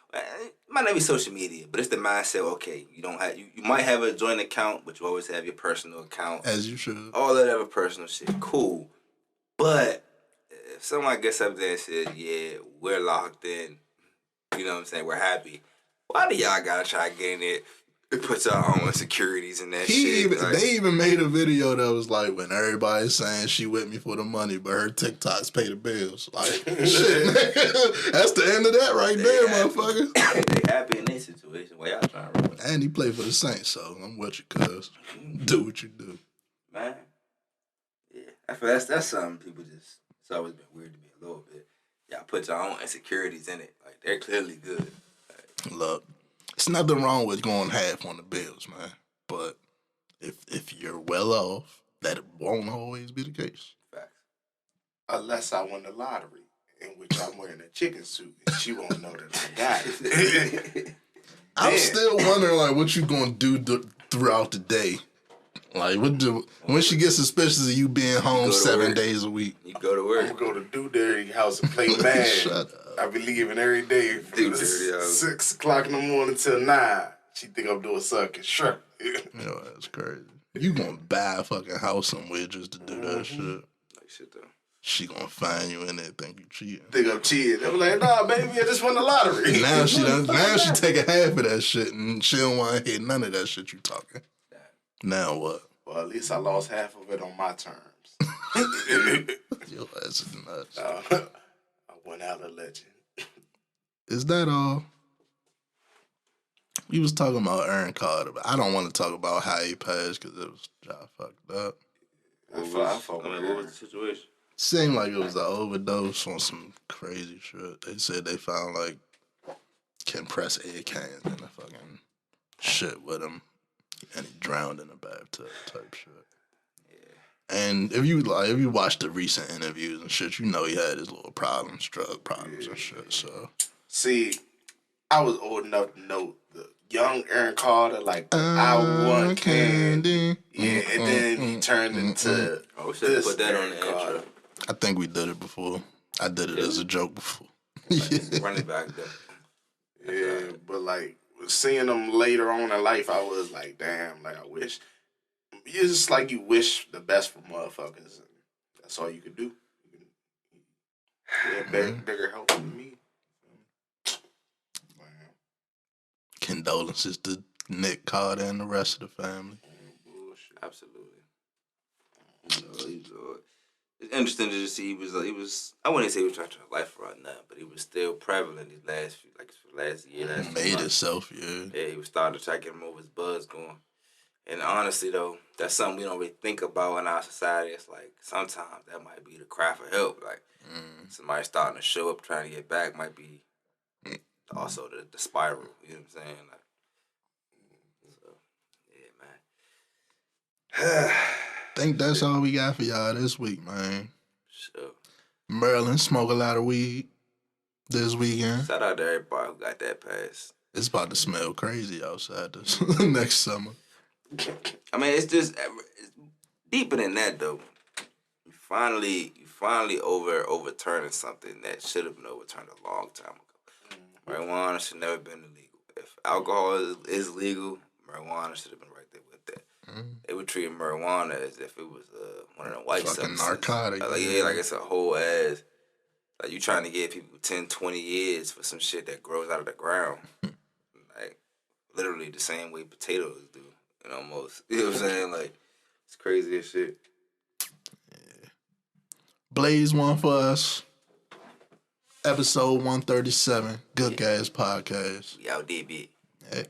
S3: might not be social media, but it's the mindset. Okay, you don't have you might have a joint account, but you always have your personal account,
S2: as you should.
S3: All that other personal shit, cool. But if someone gets up there and says, "Yeah, we're locked in," you know what I'm saying? We're happy. Why do y'all gotta try to get in it? It puts our own insecurities in that shit.
S2: They even made a video that was like when everybody's saying she with me for the money, but her TikToks pay the bills. Like, shit, that's the end of that right there, motherfucker.
S3: They happy in their situation. Why y'all trying to run?
S2: And he played for the Saints, so I'm with you, cuz. Do what you do.
S3: Man. Yeah. I feel that's something people just, it's always been weird to me a little bit. Y'all put your own insecurities in it. Like, they're clearly good. Like,
S2: look. It's nothing wrong with going half on the bills, man. But if you're well off, that won't always be the case.
S3: Facts.
S1: Unless I won the lottery, in which I'm wearing a chicken suit, and she won't know that I got it.
S2: I'm still wondering, like, what you gonna do throughout the day. Like, when she gets suspicious of you being home 7 days a week.
S3: You go to work.
S1: I'm gonna go to Dewberry house and play Madden.
S2: Shut up.
S1: I be leaving every day from 6 o'clock in the morning till 9. She think I'm doing something shrimp.
S2: Yo, that's crazy. You gonna buy a fucking house somewhere just to do that shit.
S3: Like shit though.
S2: She gonna find you in there, think you cheating.
S1: Think I'm cheating. I'm like, nah, baby, I just won the lottery.
S2: Now she taking half of that shit and she don't want to hear none of that shit you talking. Now what?
S1: Well, at least I lost half of it on my terms.
S2: Yo, that's nuts.
S1: I went out a legend.
S2: Is that all? We was talking about Aaron Carter, but I don't want to talk about how he passed because it was fucked up.
S3: What was the situation?
S2: Seemed like it was an overdose on some crazy shit. They said they found like compressed air cans in the fucking shit with him, and he drowned in a bathtub type shit. Yeah. And if you watch the recent interviews and shit, you know he had his little problems, drug problems and shit. So
S1: see, I was old enough to know the young Aaron Carter, like I Want Candy. Yeah, and then he turned into
S3: this put that on the intro.
S2: I think we did it before. I did it as a joke before.
S3: Run it back there.
S1: Yeah, but like seeing them later on in life, I was like, damn, like I wish. It's just like you wish the best for motherfuckers, and that's all you could do. Yeah, bigger help than me.
S2: Condolences to Nick Carter and the rest of the family.
S3: Absolutely. It's interesting to just see he was. I wouldn't say he was trying to life right now, but he was still prevalent these last year.
S2: Made itself, yeah.
S3: Yeah, he was starting to try to get him over his buzz going. And honestly, though, that's something we don't really think about in our society. It's like sometimes that might be the cry for help. Like somebody starting to show up trying to get back might be also the spiral. You know what I'm saying? Like, so, yeah, man.
S2: Think that's all we got for y'all this week, man.
S3: Sure.
S2: Maryland smoke a lot of weed this weekend.
S3: Shout out to everybody who got that pass.
S2: It's about to smell crazy outside this next summer.
S3: I mean, it's just it's deeper than that, though. You finally overturning something that should have been overturned a long time ago. Marijuana should never been illegal. If alcohol is legal, marijuana should have been right there with that. They were treating marijuana as if it was one of the white
S2: fucking
S3: substances.
S2: narcotic.
S3: Like it's a whole ass. Like, you trying to give people 10, 20 years for some shit that grows out of the ground. Like, literally the same way potatoes do, almost. You know what I'm saying? Like, it's crazy as shit.
S2: Yeah. Blaze one for us. Episode 137, Good Gas Podcast.
S3: We out there, bitch.
S2: Hey.